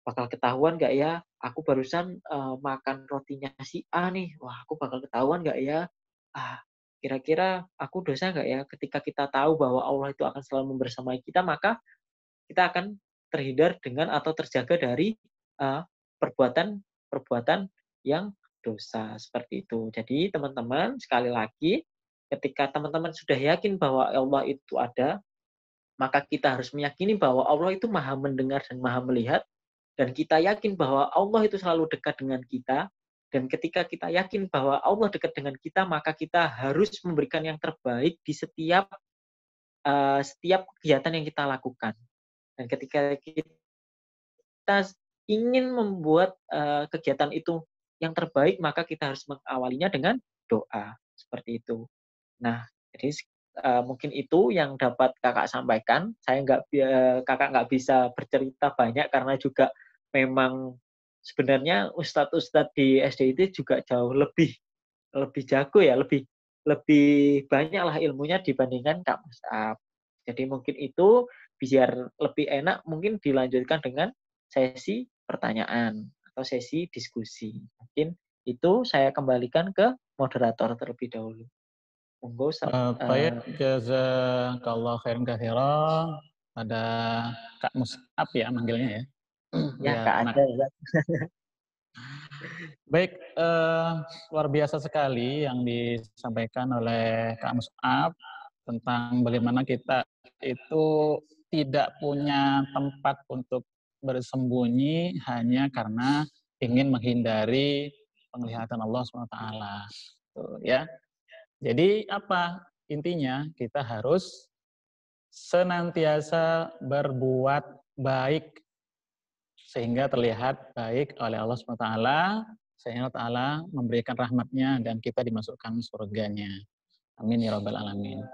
Bakal ketahuan nggak ya, aku barusan makan rotinya si A nih, wah aku bakal ketahuan nggak ya, kira-kira aku dosa nggak ya. Ketika kita tahu bahwa Allah itu akan selalu membersamai kita, maka kita akan terhindar dengan atau terjaga dari perbuatan-perbuatan yang dosa seperti itu. Jadi teman-teman, sekali lagi, ketika teman-teman sudah yakin bahwa Allah itu ada, maka kita harus meyakini bahwa Allah itu maha mendengar dan maha melihat, dan kita yakin bahwa Allah itu selalu dekat dengan kita, dan ketika kita yakin bahwa Allah dekat dengan kita, maka kita harus memberikan yang terbaik di setiap kegiatan yang kita lakukan. Dan ketika kita ingin membuat kegiatan itu yang terbaik, maka kita harus mengawalinya dengan doa. Seperti itu. Nah, jadi mungkin itu yang dapat kakak sampaikan. Kakak nggak bisa bercerita banyak karena juga memang sebenarnya ustadz-ustadz di SD itu juga jauh lebih jago ya, lebih banyak lah ilmunya dibandingkan Kak Mus'ab. Jadi mungkin itu biar lebih enak mungkin dilanjutkan dengan sesi pertanyaan atau sesi diskusi. Mungkin itu saya kembalikan ke moderator terlebih dahulu. Monggo Baik, jazakallah khairan katsiran. Ada Kak Mus'ab ya manggilnya ya. ya Ya, Kak ada ya. baik, luar biasa sekali yang disampaikan oleh Kak Mus'ab tentang bagaimana kita itu tidak punya tempat untuk bersembunyi hanya karena ingin menghindari penglihatan Allah SWT. Tuh, ya. Jadi apa intinya? Kita harus senantiasa berbuat baik sehingga terlihat baik oleh Allah SWT, sehingga Allah Ta'ala memberikan rahmatnya dan kita dimasukkan surganya. Amin ya rabbal alamin.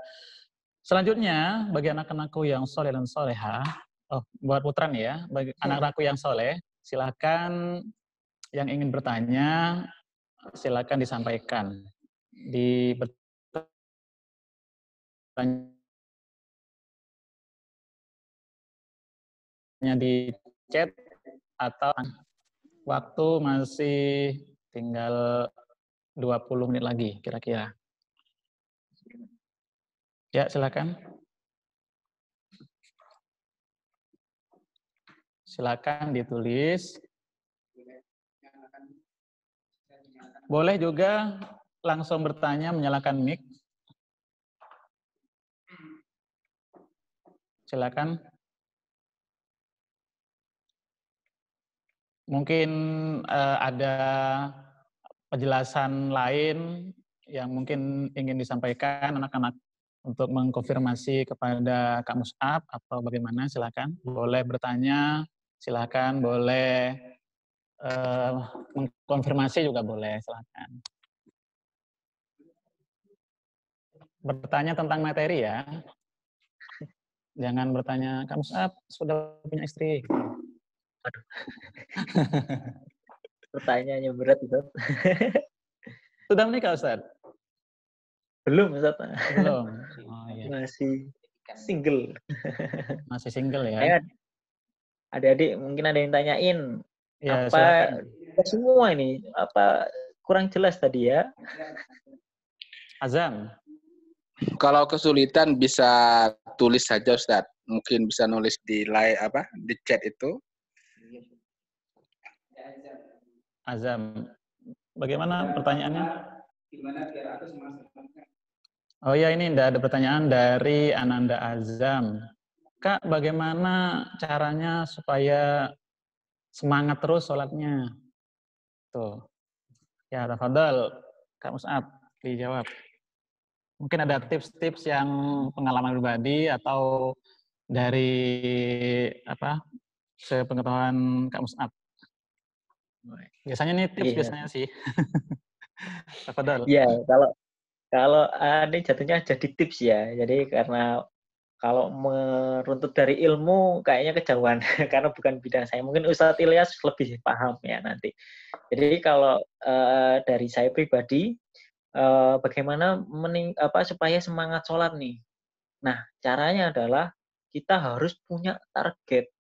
Selanjutnya, bagi anak-anakku yang soleh dan soleha, buat putra nih ya, bagi anak-anakku yang soleh, silakan yang ingin bertanya, silakan disampaikan. Bertanya di chat atau waktu masih tinggal 20 menit lagi kira-kira. Ya, silakan. Silakan ditulis. Boleh juga langsung bertanya menyalakan mic. Silakan. Mungkin ada penjelasan lain yang mungkin ingin disampaikan anak-anak untuk mengkonfirmasi kepada Kak Mus'ab atau bagaimana, silakan. Boleh bertanya, silakan. Boleh mengkonfirmasi juga boleh, silakan. Bertanya tentang materi ya. Jangan bertanya, Kak Mus'ab sudah punya istri. Aduh. Pertanyaannya berat, Ustaz. Sudah menikah, Ustaz? Belum, Ustaz. Belum. Oh, iya. Masih single. Masih single ya. Ayo, adik-adik mungkin ada yang tanyain. Ya, Apa silakan. semua ini? Apa kurang jelas tadi ya? Azam. Kalau kesulitan bisa tulis saja, Ustaz. Mungkin bisa nulis di di chat itu. Azam. Bagaimana pertanyaannya? Oh ya, ini ada pertanyaan dari Ananda Azam. Kak, bagaimana caranya supaya semangat terus sholatnya? Tuh. Ya, tafadhal, Kak Mus'ab, dijawab. Mungkin ada tips-tips yang pengalaman pribadi atau dari sepengetahuan Kak Mus'ab. Biasanya nih tips biasanya sih. Tafadhal. Iya, kalau ini jatuhnya jadi tips ya. Jadi karena kalau meruntut dari ilmu kayaknya kejauhan karena bukan bidang saya. Mungkin Ustadz Ilyas lebih paham ya nanti. Jadi kalau dari saya pribadi, bagaimana supaya semangat sholat nih. Nah, caranya adalah kita harus punya target.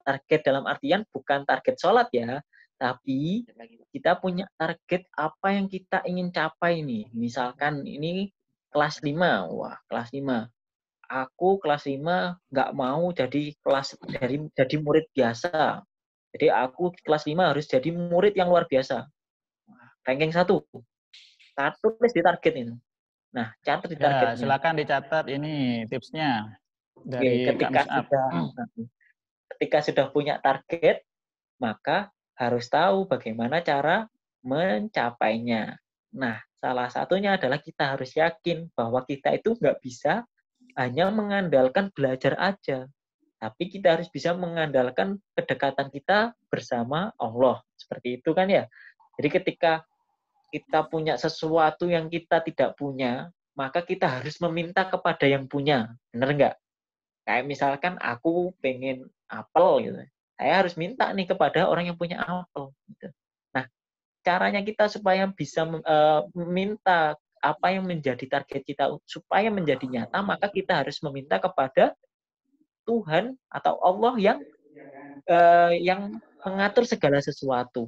Target dalam artian bukan target sholat ya, tapi kita punya target apa yang kita ingin capai nih. Misalkan ini kelas 5, wah kelas 5. Aku kelas 5 nggak mau jadi murid biasa. Jadi aku kelas 5 harus jadi murid yang luar biasa. Ranking 1. Tulis di target ini. Nah, catat di targetnya. Ya, silakan dicatat ini tipsnya dari Kak Mus'ab. Ketika sudah punya target, maka harus tahu bagaimana cara mencapainya. Nah, salah satunya adalah kita harus yakin bahwa kita itu nggak bisa hanya mengandalkan belajar aja, tapi kita harus bisa mengandalkan kedekatan kita bersama Allah. Seperti itu kan ya. Jadi ketika kita punya sesuatu yang kita tidak punya, maka kita harus meminta kepada yang punya. Benar nggak? Kayak misalkan aku pengen apel gitu. Saya harus minta nih kepada orang yang punya apel. Gitu. Nah, caranya kita supaya bisa meminta apa yang menjadi target kita supaya menjadi nyata, maka kita harus meminta kepada Tuhan atau Allah yang mengatur segala sesuatu,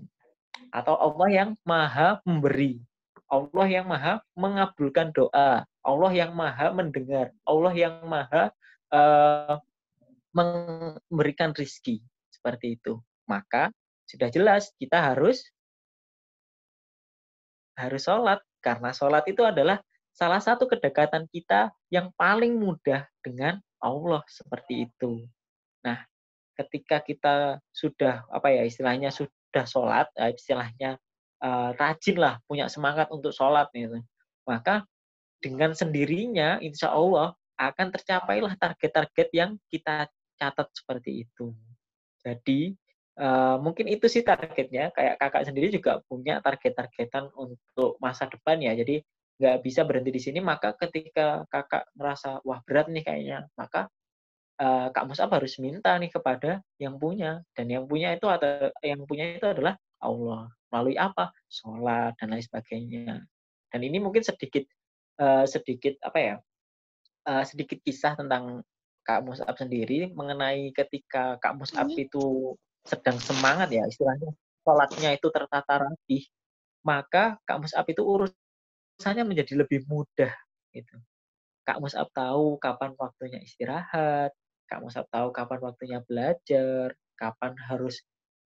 atau Allah yang maha memberi, Allah yang maha mengabulkan doa, Allah yang maha mendengar, Allah yang maha memberikan rizki, seperti itu. Maka sudah jelas kita harus sholat, karena sholat itu adalah salah satu kedekatan kita yang paling mudah dengan Allah, seperti itu. Nah, ketika kita sudah istilahnya sudah sholat, istilahnya rajin lah, punya semangat untuk sholat gitu, maka dengan sendirinya insya Allah akan tercapailah target-target yang kita catat seperti itu. Jadi mungkin itu sih targetnya. Kayak kakak sendiri juga punya target-targetan untuk masa depan ya. Jadi nggak bisa berhenti di sini. Maka ketika kakak ngerasa wah berat nih kayaknya, maka Kak Mus'ab harus minta nih kepada yang punya. Dan yang punya itu adalah Allah. Melalui apa? Sholat dan lain sebagainya. Dan ini mungkin sedikit sedikit kisah tentang Kak Mus'ab sendiri mengenai ketika Kak Mus'ab itu sedang semangat ya, istilahnya sholatnya itu tertata rapi, maka Kak Mus'ab itu urusannya menjadi lebih mudah gitu. Kak Mus'ab tahu kapan waktunya istirahat, Kak Mus'ab tahu kapan waktunya belajar, kapan harus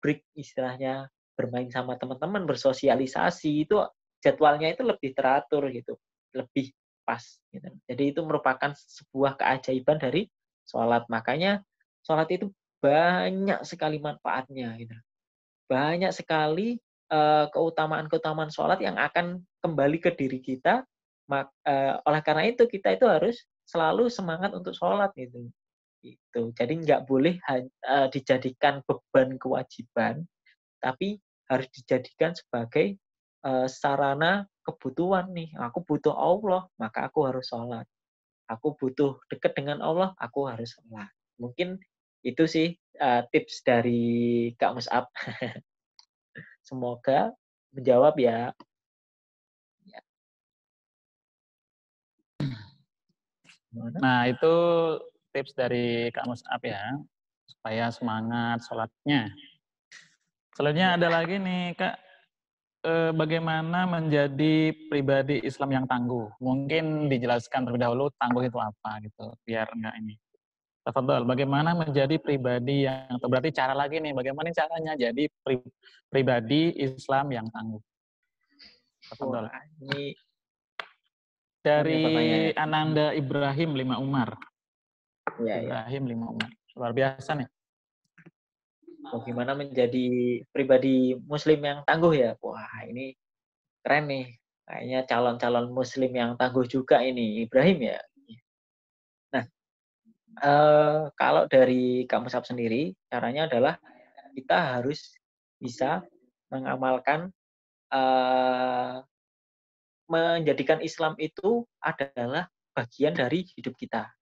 break istilahnya bermain sama teman-teman, bersosialisasi, itu jadwalnya itu lebih teratur gitu, lebih pas gitu. Jadi itu merupakan sebuah keajaiban dari sholat. Makanya sholat itu banyak sekali manfaatnya gitu. Banyak sekali keutamaan-keutamaan sholat yang akan kembali ke diri kita. Oleh karena itu kita itu harus selalu semangat untuk sholat gitu. Gitu. Jadi nggak boleh dijadikan beban kewajiban, tapi harus dijadikan sebagai sarana kebutuhan nih. Aku butuh Allah, maka aku harus sholat. Aku butuh dekat dengan Allah, aku harus sholat. Mungkin itu sih tips dari Kak Mus'ab. Semoga menjawab ya. Nah, itu tips dari Kak Mus'ab ya, supaya semangat sholatnya. Selanjutnya ada lagi nih, Kak, bagaimana menjadi pribadi Islam yang tangguh? Mungkin dijelaskan terlebih dahulu tangguh itu apa gitu, biar enggak ini. Tafadhol, bagaimana menjadi pribadi yang, atau berarti cara lagi nih, bagaimana caranya jadi pribadi Islam yang tangguh? Tafadhol. Wah, ini Dari pertanyaannya. Ananda Ibrahim 5 Umar. Ya, ya. Ibrahim 5 Umar. Luar biasa nih. Bagaimana menjadi pribadi Muslim yang tangguh ya? Wah, ini keren nih. Kayaknya calon-calon Muslim yang tangguh juga ini, Ibrahim ya. Nah, kalau dari Kak Mus'ab sendiri, caranya adalah kita harus bisa mengamalkan, menjadikan Islam itu adalah bagian dari hidup kita.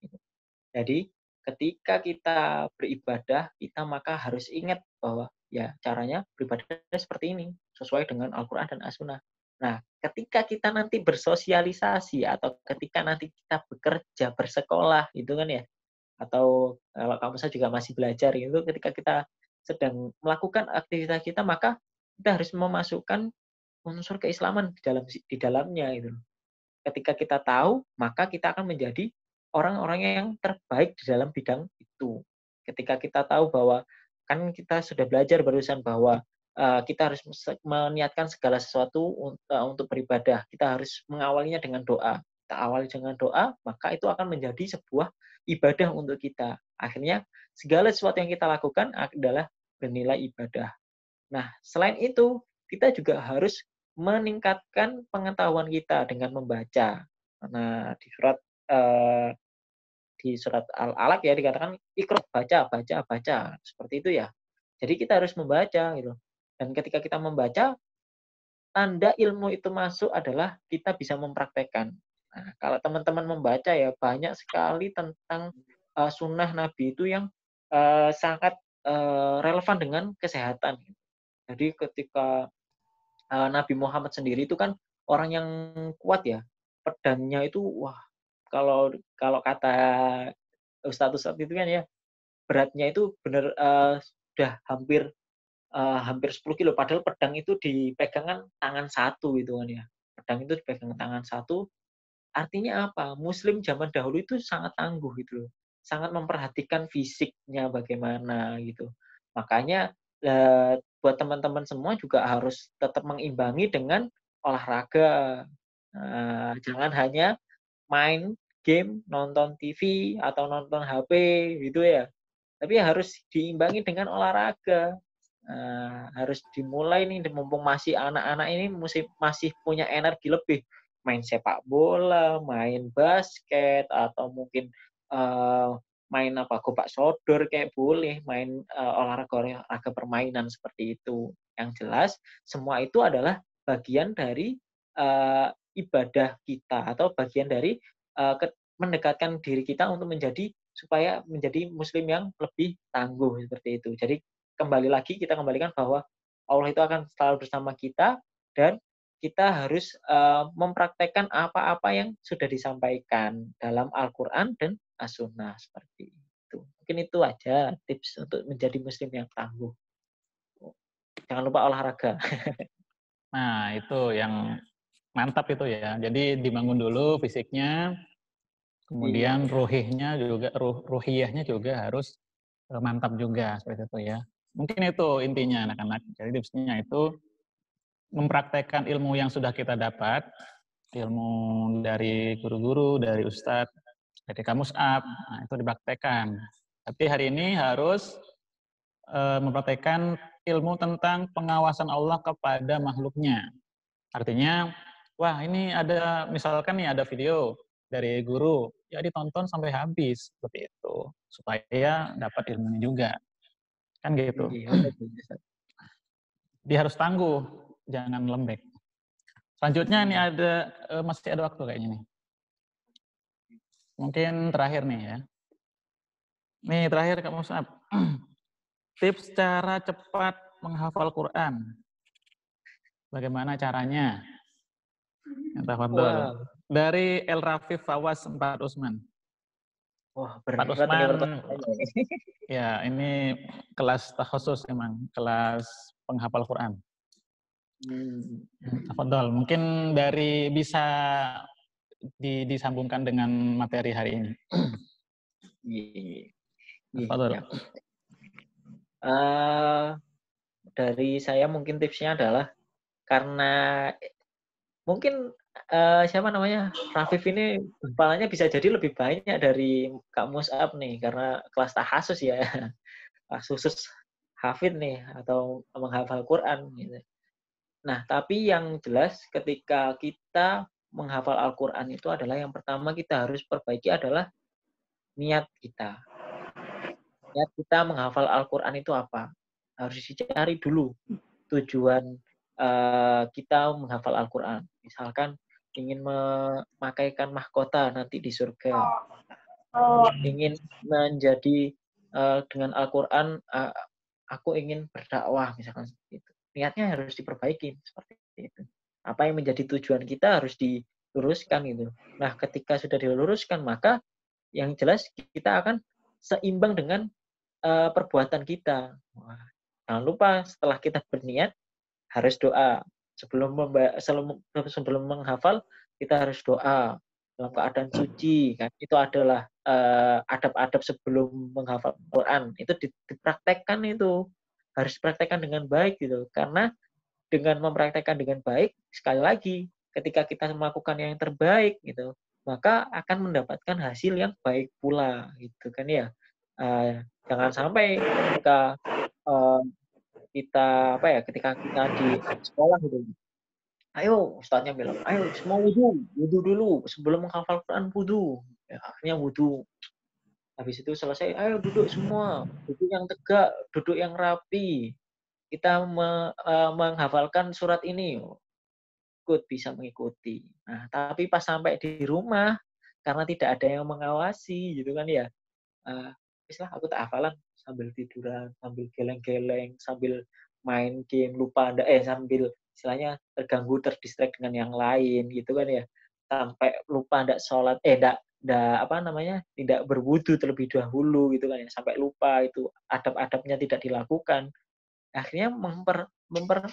Jadi ketika kita beribadah, kita maka harus ingat bahwa ya caranya beribadah seperti ini, sesuai dengan Al-Quran dan As-Sunnah. Nah, ketika kita nanti bersosialisasi atau ketika nanti kita bekerja, bersekolah, gitu kan ya, atau kalau kamu saya juga masih belajar itu, ketika kita sedang melakukan aktivitas kita, maka kita harus memasukkan unsur keislaman di dalamnya itu. Ketika kita tahu, maka kita akan menjadi orang-orang yang terbaik di dalam bidang itu. Ketika kita tahu bahwa kan kita sudah belajar barusan bahwa kita harus meniatkan segala sesuatu untuk beribadah. Kita harus mengawalinya dengan doa. Kita awali dengan doa, maka itu akan menjadi sebuah ibadah untuk kita. Akhirnya segala sesuatu yang kita lakukan adalah bernilai ibadah. Nah, selain itu, kita juga harus meningkatkan pengetahuan kita dengan membaca. Nah, di surat Al-Alaq ya dikatakan ikra, baca, seperti itu ya. Jadi kita harus membaca gitu. Dan ketika kita membaca, tanda ilmu itu masuk adalah kita bisa mempraktekkan. Nah, kalau teman-teman membaca ya banyak sekali tentang sunnah Nabi itu yang sangat relevan dengan kesehatan. Jadi ketika Nabi Muhammad sendiri itu kan orang yang kuat ya. Pedangnya itu wah, kalau kalau kata ustadz-ustadz itu kan ya, beratnya itu benar sudah hampir 10 kilo. Padahal pedang itu dipegangan tangan satu gitu kan ya. Pedang itu dipegang tangan satu, artinya apa? Muslim zaman dahulu itu sangat tangguh gitu loh. Sangat memperhatikan fisiknya bagaimana gitu. Makanya buat teman-teman semua juga harus tetap mengimbangi dengan olahraga. Jangan hanya main game, nonton TV atau nonton HP gitu ya. Tapi harus diimbangi dengan olahraga. Harus dimulai nih, mumpung masih anak-anak ini masih punya energi lebih, main sepak bola, main basket, atau mungkin main gopak sodor kayak boleh, main olahraga permainan seperti itu. Yang jelas semua itu adalah bagian dari ibadah kita atau bagian dari mendekatkan diri kita untuk supaya menjadi Muslim yang lebih tangguh seperti itu. Jadi kita kembalikan bahwa Allah itu akan selalu bersama kita, dan kita harus mempraktekkan apa-apa yang sudah disampaikan dalam Al-Quran dan As-Sunnah, seperti itu. Mungkin itu aja tips untuk menjadi muslim yang tangguh. Jangan lupa olahraga. Nah, itu yang mantap itu ya. Jadi dibangun dulu fisiknya, kemudian ruhiyahnya juga harus mantap juga seperti itu ya. Mungkin itu intinya anak-anak. Jadi tipsnya itu mempraktekkan ilmu yang sudah kita dapat, ilmu dari guru-guru, dari ustadz, dari kamus up, nah, itu dipraktekkan. Tapi hari ini harus mempraktekkan ilmu tentang pengawasan Allah kepada makhluknya. Artinya, wah ini ada, misalkan nih ada video dari guru, ya ditonton sampai habis, seperti itu. Supaya dapat ilmunya juga. Kan gitu. Dia harus tangguh, jangan lembek. Selanjutnya ini ada, masih ada waktu kayaknya nih. Mungkin terakhir nih ya. Nih terakhir Kak Musab. Tips cara cepat menghafal Quran. Bagaimana caranya? Wow. Dari El Rafif Fawaz 4 Usman. Wah, Pak berat Usman, ini pertanyaannya. ya ini kelas khusus emang, kelas penghafal Quran. Tafadhol, mungkin dari bisa disambungkan dengan materi hari ini. Tafadhol. Dari saya mungkin tipsnya adalah karena mungkin siapa namanya Rafif ini kepalanya bisa jadi lebih banyak dari Kak Mus'ab nih, karena kelas tahasus ya, khusus hafid nih atau menghafal Quran gitu. Nah, tapi yang jelas ketika kita menghafal Al-Quran itu adalah yang pertama kita harus perbaiki adalah niat kita. Niat kita menghafal Al-Quran itu apa? Harus dicari dulu tujuan kita menghafal Al-Quran. Misalkan ingin memakaikan mahkota nanti di surga, ingin menjadi dengan Al-Quran, aku ingin berdakwah misalkan seperti itu. Niatnya harus diperbaiki seperti itu. Apa yang menjadi tujuan kita harus diluruskan itu. Nah, ketika sudah diluruskan, maka yang jelas kita akan seimbang dengan perbuatan kita. Wah, jangan lupa setelah kita berniat harus doa. Sebelum menghafal kita harus doa dalam keadaan suci, kan itu adalah adab-adab sebelum menghafal Quran. Itu dipraktekkan, itu harus dipraktekkan dengan baik gitu, karena dengan mempraktekkan dengan baik, sekali lagi ketika kita melakukan yang terbaik gitu, maka akan mendapatkan hasil yang baik pula gitu kan ya. Jangan sampai ketika ketika kita di sekolah gitu, ayo ustadznya bilang, ayo semua wudhu dulu sebelum menghafal Quran, wudhu. Ya, akhirnya wudhu. Habis itu selesai, ayo duduk semua, duduk yang tegak, duduk yang rapi. Kita menghafalkan surat ini, bisa mengikuti. Nah, tapi pas sampai di rumah, karena tidak ada yang mengawasi gitu kan ya, Islah aku tak hafalan sambil tiduran, sambil geleng-geleng, sambil main game, sambil istilahnya terganggu, terdistract dengan yang lain gitu kan ya. Sampai lupa ndak sholat, tidak berwudu terlebih dahulu gitu kan ya. Sampai lupa, itu adab-adabnya tidak dilakukan. Akhirnya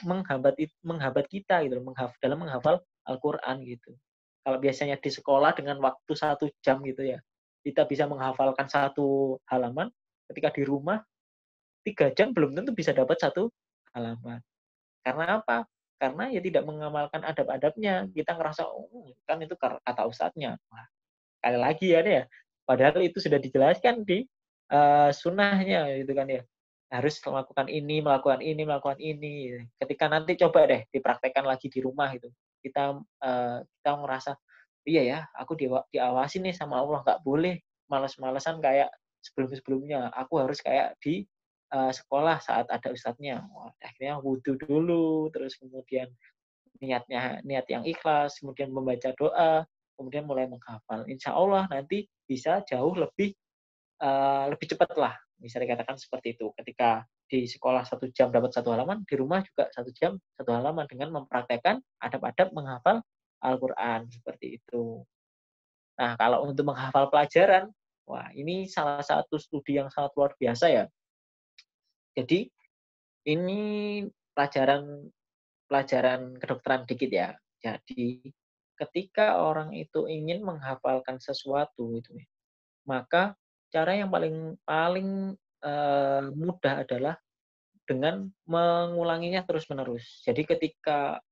menghambat kita gitu dalam menghafal Al-Quran gitu. Kalau biasanya di sekolah dengan waktu 1 jam gitu ya, kita bisa menghafalkan 1 halaman, ketika di rumah 3 jam belum tentu bisa dapat 1 halaman. Karena apa? Karena ya tidak mengamalkan adab-adabnya. Kita ngerasa, kan itu kata ustadznya. Wah, sekali lagi ya, padahal itu sudah dijelaskan di sunnahnya gitu kan ya. Harus melakukan ini. Ketika nanti coba deh dipraktekkan lagi di rumah itu. Kita ngerasa, iya ya, aku diawasi nih sama Allah, nggak boleh malas-malasan kayak sebelum-sebelumnya. Aku harus kayak di sekolah saat ada ustadznya. Akhirnya wudhu dulu, terus kemudian niat yang ikhlas, kemudian membaca doa, kemudian mulai menghafal. Insya Allah nanti bisa jauh lebih cepat lah, bisa dikatakan seperti itu. Ketika di sekolah 1 jam dapat 1 halaman, di rumah juga 1 jam 1 halaman dengan mempraktekkan adab-adab menghafal Al-Qur'an, seperti itu. Nah, kalau untuk menghafal pelajaran, wah ini salah satu studi yang sangat luar biasa ya. Jadi ini pelajaran pelajaran kedokteran dikit ya. Jadi ketika orang itu ingin menghafalkan sesuatu itu, maka cara yang paling paling mudah adalah dengan mengulanginya terus-menerus. Jadi ketika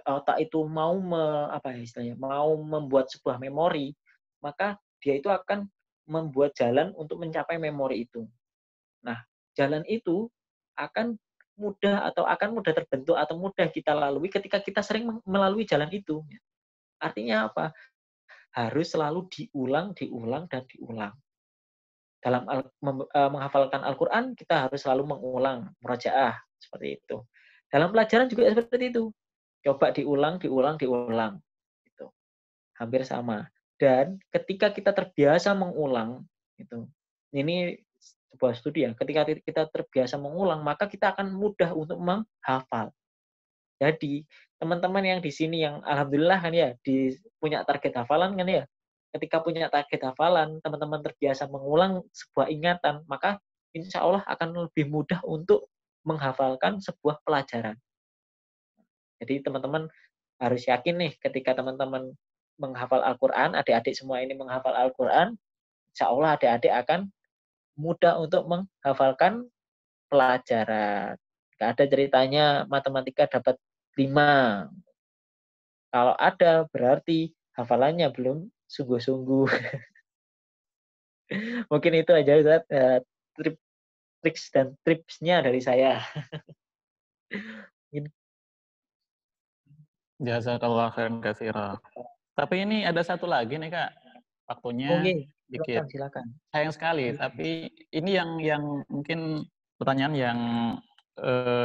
otak itu mau apa ya istilahnya, mau membuat sebuah memori, maka dia itu akan membuat jalan untuk mencapai memori itu. Nah, jalan itu akan mudah terbentuk atau mudah kita lalui ketika kita sering melalui jalan itu. Artinya apa? Harus selalu diulang, diulang, dan diulang. Dalam menghafalkan Al-Quran, kita harus selalu mengulang, murojaah, seperti itu. Dalam pelajaran juga seperti itu. Coba diulang, diulang, diulang. Gitu. Hampir sama. Dan ketika kita terbiasa mengulang, gitu, ini sebuah studi ya, ketika kita terbiasa mengulang, maka kita akan mudah untuk menghafal. Jadi, teman-teman yang di sini yang alhamdulillah kan ya, punya target hafalan kan ya, ketika punya target hafalan, teman-teman terbiasa mengulang sebuah ingatan, maka insya Allah akan lebih mudah untuk menghafalkan sebuah pelajaran. Jadi teman-teman harus yakin nih, ketika teman-teman menghafal Al-Quran, adik-adik semua ini menghafal Al-Quran, insya Allah adik-adik akan mudah untuk menghafalkan pelajaran. Nggak ada ceritanya matematika dapat 5. Kalau ada, berarti hafalannya belum sungguh-sungguh. Mungkin itu aja, Ustaz, triks dan tipsnya dari saya. Jazakallah khairan katsira. Tapi ini ada satu lagi nih Kak, waktunya Oke, dikit. silakan. Sayang sekali, tapi ini yang mungkin pertanyaan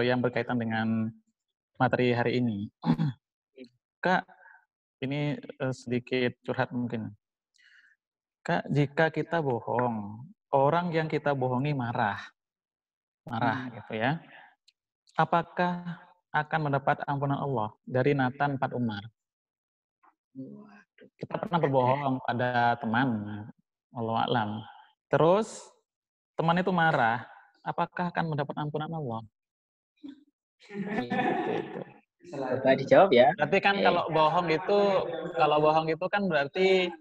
yang berkaitan dengan materi hari ini. Kak, ini sedikit curhat mungkin. Kak, jika kita bohong, orang yang kita bohongi marah gitu ya. Apakah akan mendapat ampunan Allah? Dari Nathan 4 Umar. Kita pernah berbohong pada teman, wallahu a'lam. Terus teman itu marah, apakah akan mendapat ampunan Allah? Gitu. Coba dijawab ya. Berarti kan kalau bohong itu kan berarti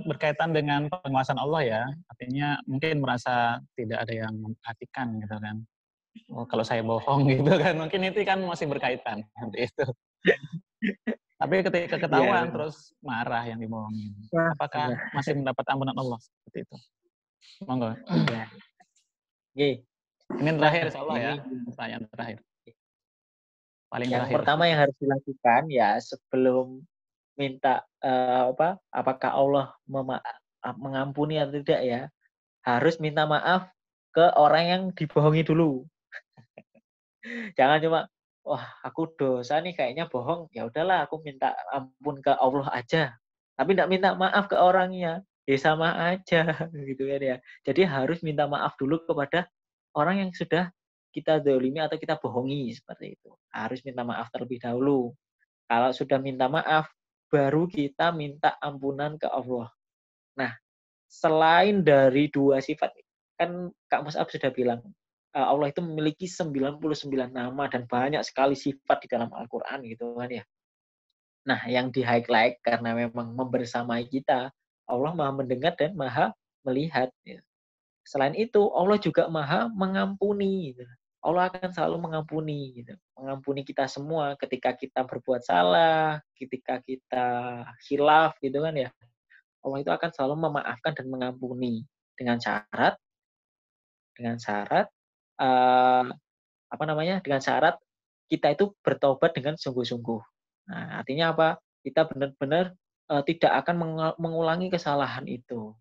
berkaitan dengan penguasaan Allah ya. Artinya mungkin merasa tidak ada yang memperhatikan gitu kan. Oh, kalau saya bohong gitu kan, mungkin itu kan masih berkaitan seperti itu. Tapi ketika ketahuan terus marah yang dibohongin, apakah masih mendapat ampunan Allah seperti itu? Monggo. Oke. Ini terakhir insyaallah ya, pertanyaan terakhir. Paling yang terakhir. pertama yang harus dilakukan ya sebelum minta apakah Allah mengampuni atau tidak ya, harus minta maaf ke orang yang dibohongi dulu. Jangan cuma wah aku dosa nih kayaknya bohong, ya udahlah aku minta ampun ke Allah aja. Tapi tidak minta maaf ke orangnya, ya sama aja gitu kan ya. Jadi harus minta maaf dulu kepada orang yang sudah kita dzalimi atau kita bohongi, seperti itu. Harus minta maaf terlebih dahulu. Kalau sudah minta maaf, baru kita minta ampunan ke Allah. Nah, selain dari 2 sifat, kan Kak Mus'ab sudah bilang, Allah itu memiliki 99 nama dan banyak sekali sifat di dalam Al-Quran gitu kan ya. Nah, yang di-highlight karena memang membersamai kita, Allah Maha mendengar dan Maha melihat. Ya. Selain itu, Allah juga Maha mengampuni. Gitu. Allah akan selalu mengampuni, gitu. Mengampuni kita semua ketika kita berbuat salah, ketika kita khilaf, gitu kan ya. Allah itu akan selalu memaafkan dan mengampuni dengan syarat dengan syarat kita itu bertobat dengan sungguh-sungguh. Nah, artinya apa? Kita benar-benar tidak akan mengulangi kesalahan itu.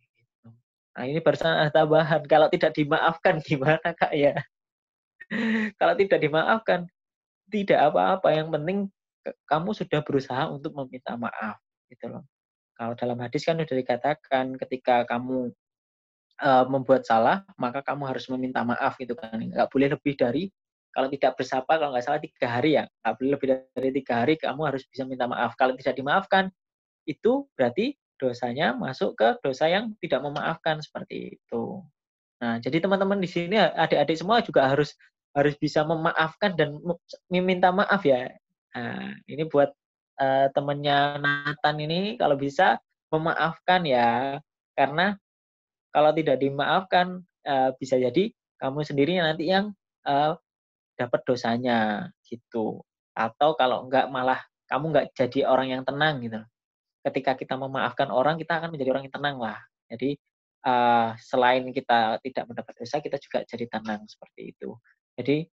Nah, ini barusan tambahan. Kalau tidak dimaafkan gimana Kak ya? Kalau tidak dimaafkan, tidak apa-apa. Yang penting kamu sudah berusaha untuk meminta maaf, gitu loh. Kalau dalam hadis kan sudah dikatakan ketika kamu membuat salah, maka kamu harus meminta maaf gitu kan. Nggak boleh lebih dari, kalau tidak bersapa, kalau nggak salah 3 hari ya, nggak boleh lebih dari 3 hari kamu harus bisa minta maaf. Kalau tidak dimaafkan, itu berarti dosanya masuk ke dosa yang tidak memaafkan, seperti itu. Nah, jadi teman-teman di sini adik-adik semua juga harus bisa memaafkan dan meminta maaf ya. Nah, ini buat temannya Nathan ini kalau bisa memaafkan ya. Karena kalau tidak dimaafkan bisa jadi kamu sendiri nanti yang dapat dosanya gitu. Atau kalau enggak malah kamu enggak jadi orang yang tenang gitu. Ketika kita memaafkan orang, kita akan menjadi orang yang tenang lah. Jadi selain kita tidak mendapat dosa, kita juga jadi tenang seperti itu. Jadi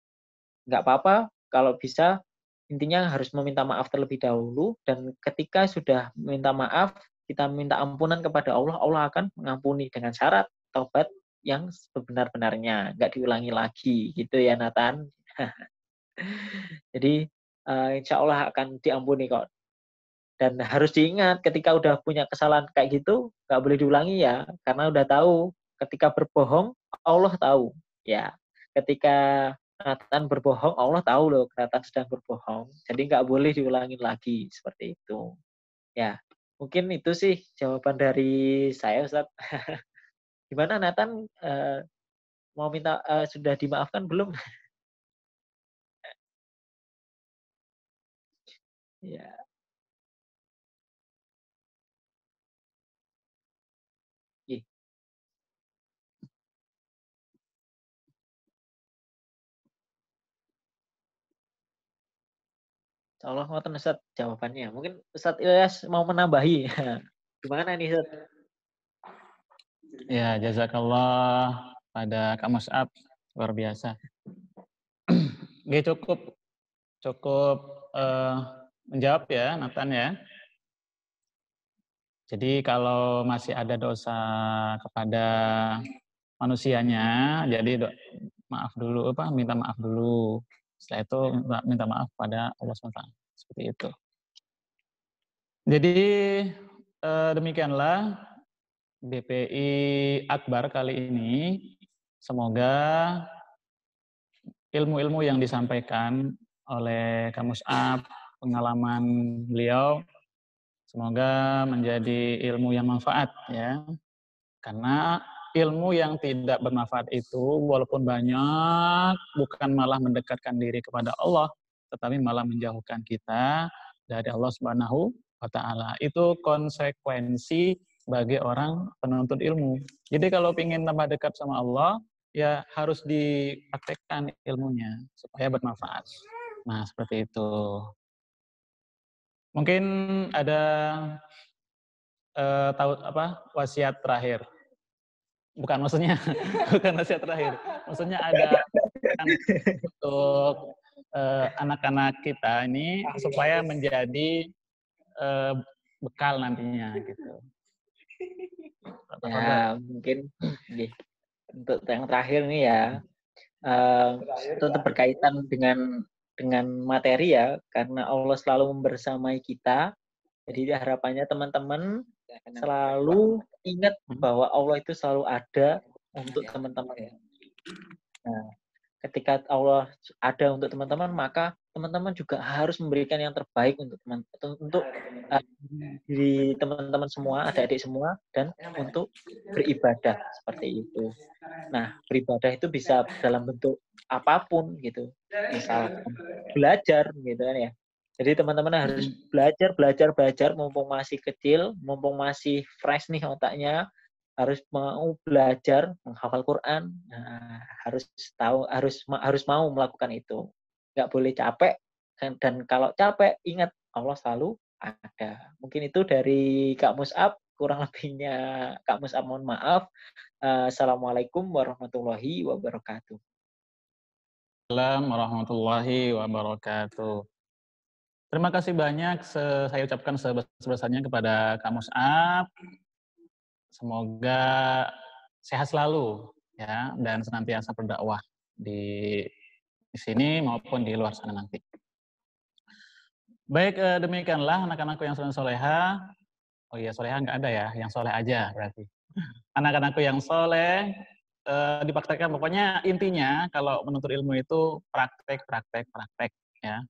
nggak apa-apa kalau bisa, intinya harus meminta maaf terlebih dahulu, dan ketika sudah minta maaf, kita minta ampunan kepada Allah, Allah akan mengampuni dengan syarat taubat yang sebenar-benarnya, nggak diulangi lagi, gitu ya Nathan. Jadi insya Allah akan diampuni kok. Dan harus diingat ketika udah punya kesalahan kayak gitu, nggak boleh diulangi ya, karena udah tahu ketika berbohong, Allah tahu. Ya, ketika Nathan berbohong, Allah tahu loh Nathan sedang berbohong. Jadi nggak boleh diulangi lagi seperti itu. Ya, mungkin itu sih jawaban dari saya, Ustaz. Gimana Nathan, mau minta sudah dimaafkan belum? Ya, ih, insya Allah ngoten Ustaz jawabannya. Mungkin Ustaz Ilyas mau menambahi. Gimana nih Ustaz? Ya, jazakallah pada Kak Mus'ab, luar biasa. Oke, cukup menjawab ya, Nathan ya. Jadi kalau masih ada dosa kepada manusianya, jadi maaf dulu, minta maaf dulu. Setelah itu minta maaf pada Allah SWT. Seperti itu. Jadi demikianlah BPI Akbar kali ini. Semoga ilmu-ilmu yang disampaikan oleh Kak Mus'ab, pengalaman beliau, semoga menjadi ilmu yang manfaat ya. Karena ilmu yang tidak bermanfaat itu walaupun banyak bukan malah mendekatkan diri kepada Allah, tetapi malah menjauhkan kita dari Allah Subhanahu wa taala. Itu konsekuensi bagi orang penuntut ilmu. Jadi kalau ingin tambah dekat sama Allah, ya harus dipraktekkan ilmunya supaya bermanfaat. Nah, seperti itu. Mungkin ada wasiat terakhir. Bukan maksudnya bukan wasiat terakhir. Maksudnya ada untuk anak-anak kita ini supaya menjadi bekal nantinya gitu. Ya, mungkin untuk yang terakhir nih ya, tetap berkaitan dengan materi ya, karena Allah selalu membersamai kita. Jadi harapannya teman-teman selalu ingat bahwa Allah itu selalu ada untuk teman-teman. Nah, ketika Allah ada untuk teman-teman, maka teman-teman juga harus memberikan yang terbaik untuk diri teman-teman semua, adik-adik semua, dan untuk beribadah seperti itu. Nah, beribadah itu bisa dalam bentuk apapun gitu. Misalkan belajar gitu kan ya. Jadi teman-teman harus belajar mumpung masih kecil, mumpung masih fresh nih otaknya, harus mau belajar menghafal Quran. Nah, harus mau melakukan itu. Nggak boleh capek, dan kalau capek ingat Allah selalu ada. Mungkin itu dari Kak Mus'ab, kurang lebihnya Kak Mus'ab mohon maaf. Assalamualaikum warahmatullahi wabarakatuh. Assalamualaikum warahmatullahi wabarakatuh. Terima kasih banyak saya ucapkan sebesar-besarnya kepada Kak Mus'ab. Semoga sehat selalu ya dan senantiasa berdakwah di sini maupun di luar sana nanti. Baik, demikianlah anak-anakku yang soleha. Oh iya, soleha nggak ada ya, yang soleh aja berarti. Anak-anakku yang soleh, dipraktekkan. Pokoknya intinya kalau menuntut ilmu itu praktek ya.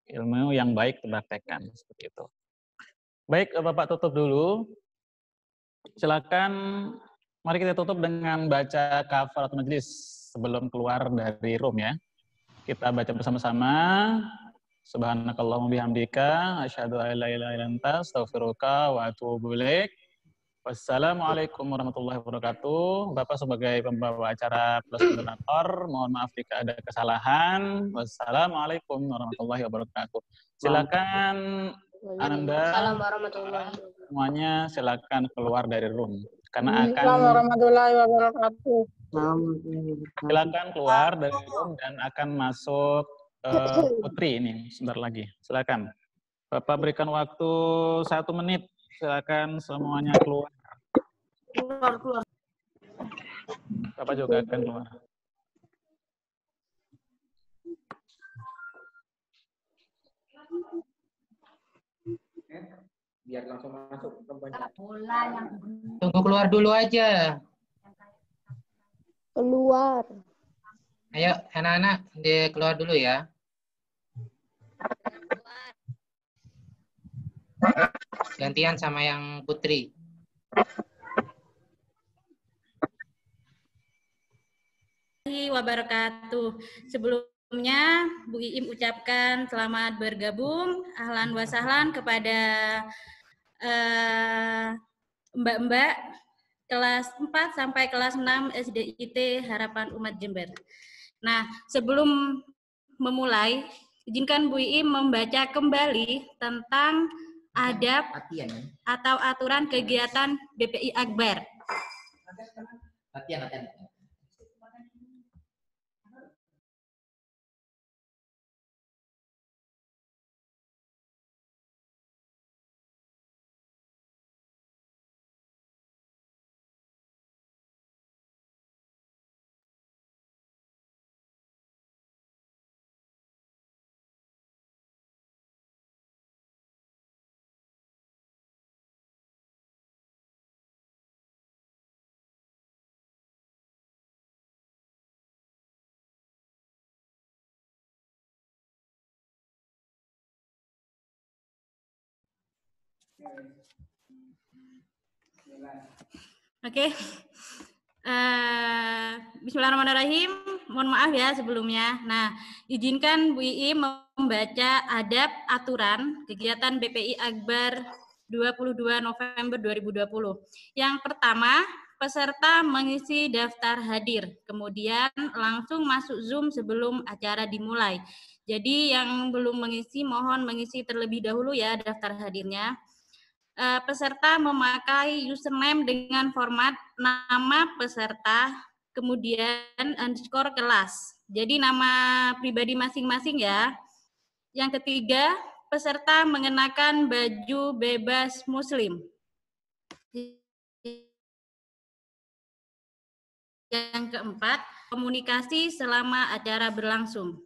Ilmu yang baik dipraktekkan seperti itu. Baik, Bapak tutup dulu. Silakan, mari kita tutup dengan baca kafaratul majlis sebelum keluar dari room ya. Kita baca bersama-sama. Subhanakallahumma bihamdika asyhadu an la ilaha illa anta astaghfiruka wa atubu ilaik. Wassalamualaikum warahmatullahi wabarakatuh. Bapak sebagai pembawa acara plus moderator, mohon maaf jika ada kesalahan. Wassalamualaikum warahmatullahi wabarakatuh. Silakan Anda semuanya silakan keluar dari room karena akan warahmatullahi wabarakatuh. silakan keluar dari room dan akan masuk Putri ini sebentar lagi. Silakan. Bapak berikan waktu 1 menit. Silakan semuanya keluar. Keluar. Bapak juga akan keluar. Biar langsung masuk ke Tunggu keluar dulu aja. Keluar. Ayo anak-anak, dia keluar dulu ya. Gantian sama yang Putri. Wabarakatuh. Sebelumnya Bu Iim ucapkan selamat bergabung, ahlan wa sahlan kepada mbak-mbak kelas 4 sampai kelas 6 SDIT Harapan Umat Jember. Nah, sebelum memulai, izinkan Bu Iim membaca kembali tentang adab atau aturan kegiatan BPI Akbar. Latihan. Oke. Bismillahirrahmanirrahim. Mohon maaf ya sebelumnya. Nah, izinkan Bu Iim membaca adab aturan kegiatan BPI Akbar 22 November 2020. Yang pertama, peserta mengisi daftar hadir. Kemudian langsung masuk Zoom sebelum acara dimulai. Jadi yang belum mengisi mohon mengisi terlebih dahulu ya daftar hadirnya. Peserta memakai username dengan format nama peserta, kemudian underscore kelas. Jadi nama pribadi masing-masing ya. Yang ketiga, peserta mengenakan baju bebas muslim. Yang keempat, komunikasi selama acara berlangsung.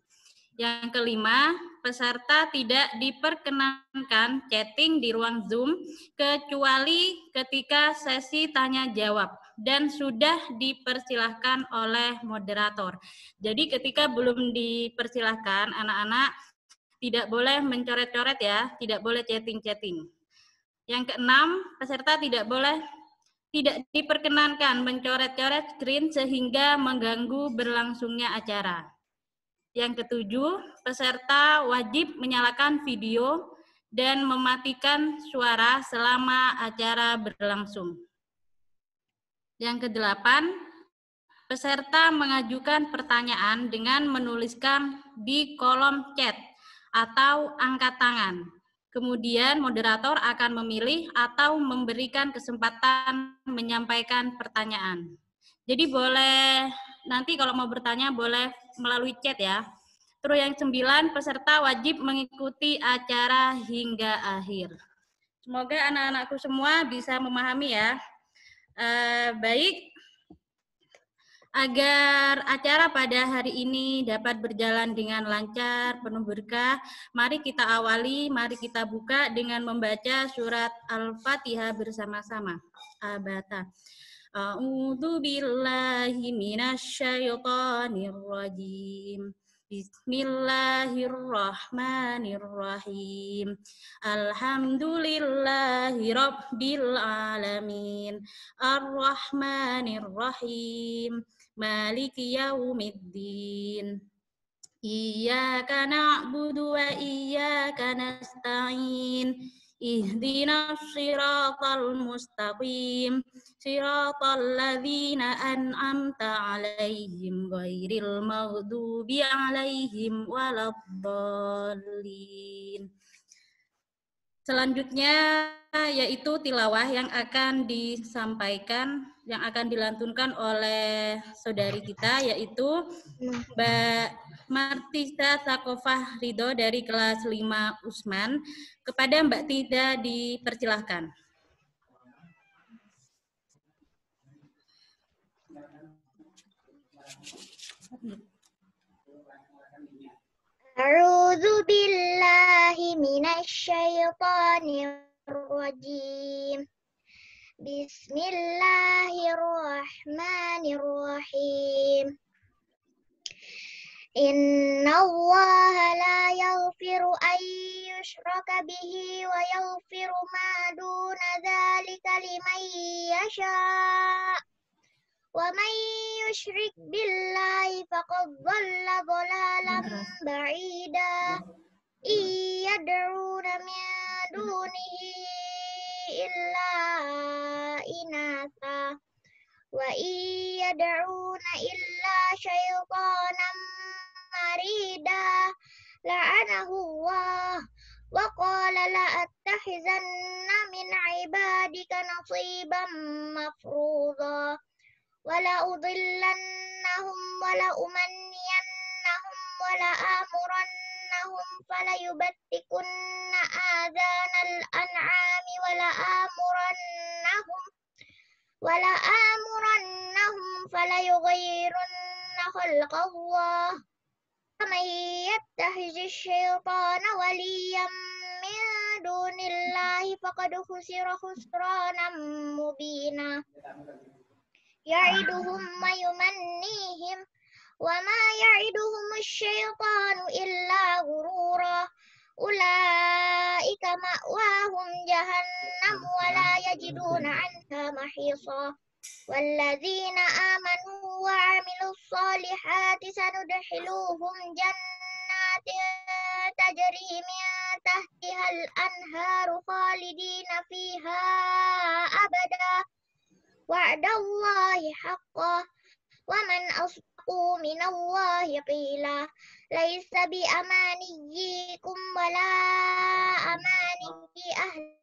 Yang kelima, peserta tidak diperkenankan chatting di ruang Zoom kecuali ketika sesi tanya jawab dan sudah dipersilahkan oleh moderator. Jadi ketika belum dipersilahkan, anak-anak tidak boleh mencoret-coret ya, tidak boleh chatting-chatting. Yang keenam, peserta tidak diperkenankan mencoret-coret screen sehingga mengganggu berlangsungnya acara. Yang ketujuh, peserta wajib menyalakan video dan mematikan suara selama acara berlangsung. Yang kedelapan, peserta mengajukan pertanyaan dengan menuliskan di kolom chat atau angkat tangan. Kemudian moderator akan memilih atau memberikan kesempatan menyampaikan pertanyaan. Jadi boleh nanti kalau mau bertanya boleh melalui chat ya. Terus yang 9, peserta wajib mengikuti acara hingga akhir. Semoga anak-anakku semua bisa memahami ya. Baik, agar acara pada hari ini dapat berjalan dengan lancar, penuh berkah, mari kita awali, mari kita buka dengan membaca surat Al-Fatihah bersama-sama. Abata. A'udzu billahi minasyaitonir rajim. Bismillahirrahmanirrahim. Alhamdulillahi rabbil alamin. Ar-Rahmanir-Rahim. Maliki yaumiddin. Iyyaka na'budu wa iyyaka nasta'in. Ihdinas siratal mustaqim. Siratal ladzina an'amta 'alaihim ghairil maghdubi 'alaihim waladdallin. Selanjutnya yaitu tilawah yang akan disampaikan, yang akan dilantunkan oleh saudari kita, yaitu Mbak Martisa Sakofah Ridho dari kelas 5 Usman. Kepada Mbak Tida dipersilahkan. A'udzu billahi minasyaitonir rajim. Bismillahirrahmanirrahim. Innallaha la yaghfiru an yushraka bihi wa yaghfiru ma duna dzalika liman yasha'. Wa man yusyrik billahi faqad dhalla dhalalan ba'ida. Iyad'una min dunihi illa inatha wa iyad'una illa syaitanan marida la'anahu Allah wa qala la attakhizanna min ibadika nasiban mafruḍa wala udhillannahum wala umanniyannahum wala amurannahum falayubattikunna adhanal an'ami wala amurannahum falayughayyirunna khalqallah faman yattakhidhish syaitana waliyan min dunillahi faqad khusira khusranan mubina. Ya'iduhum wa yumannihim wa ma ya'iduhumus syaitanu illa ghurura. Ulaika ma'wahum jahannam wa la yajiduna 'anha mahisa. Walladzina amanu wa 'amilus solihati sanudkhiluhum jannatin tajri min tahtihal anharu khalidina fiha abada. Wa'dallahi haqqan wa man asdaqu minallahi qila. Laisa bi amaniyikum wala amaniyi ahli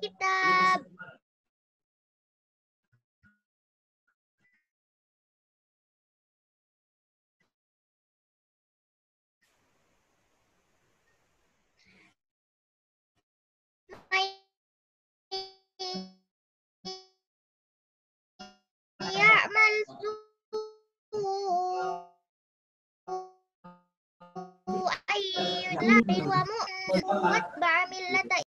kitab. Ya'mal su'an yujza wa mu'min wa tabi'a millata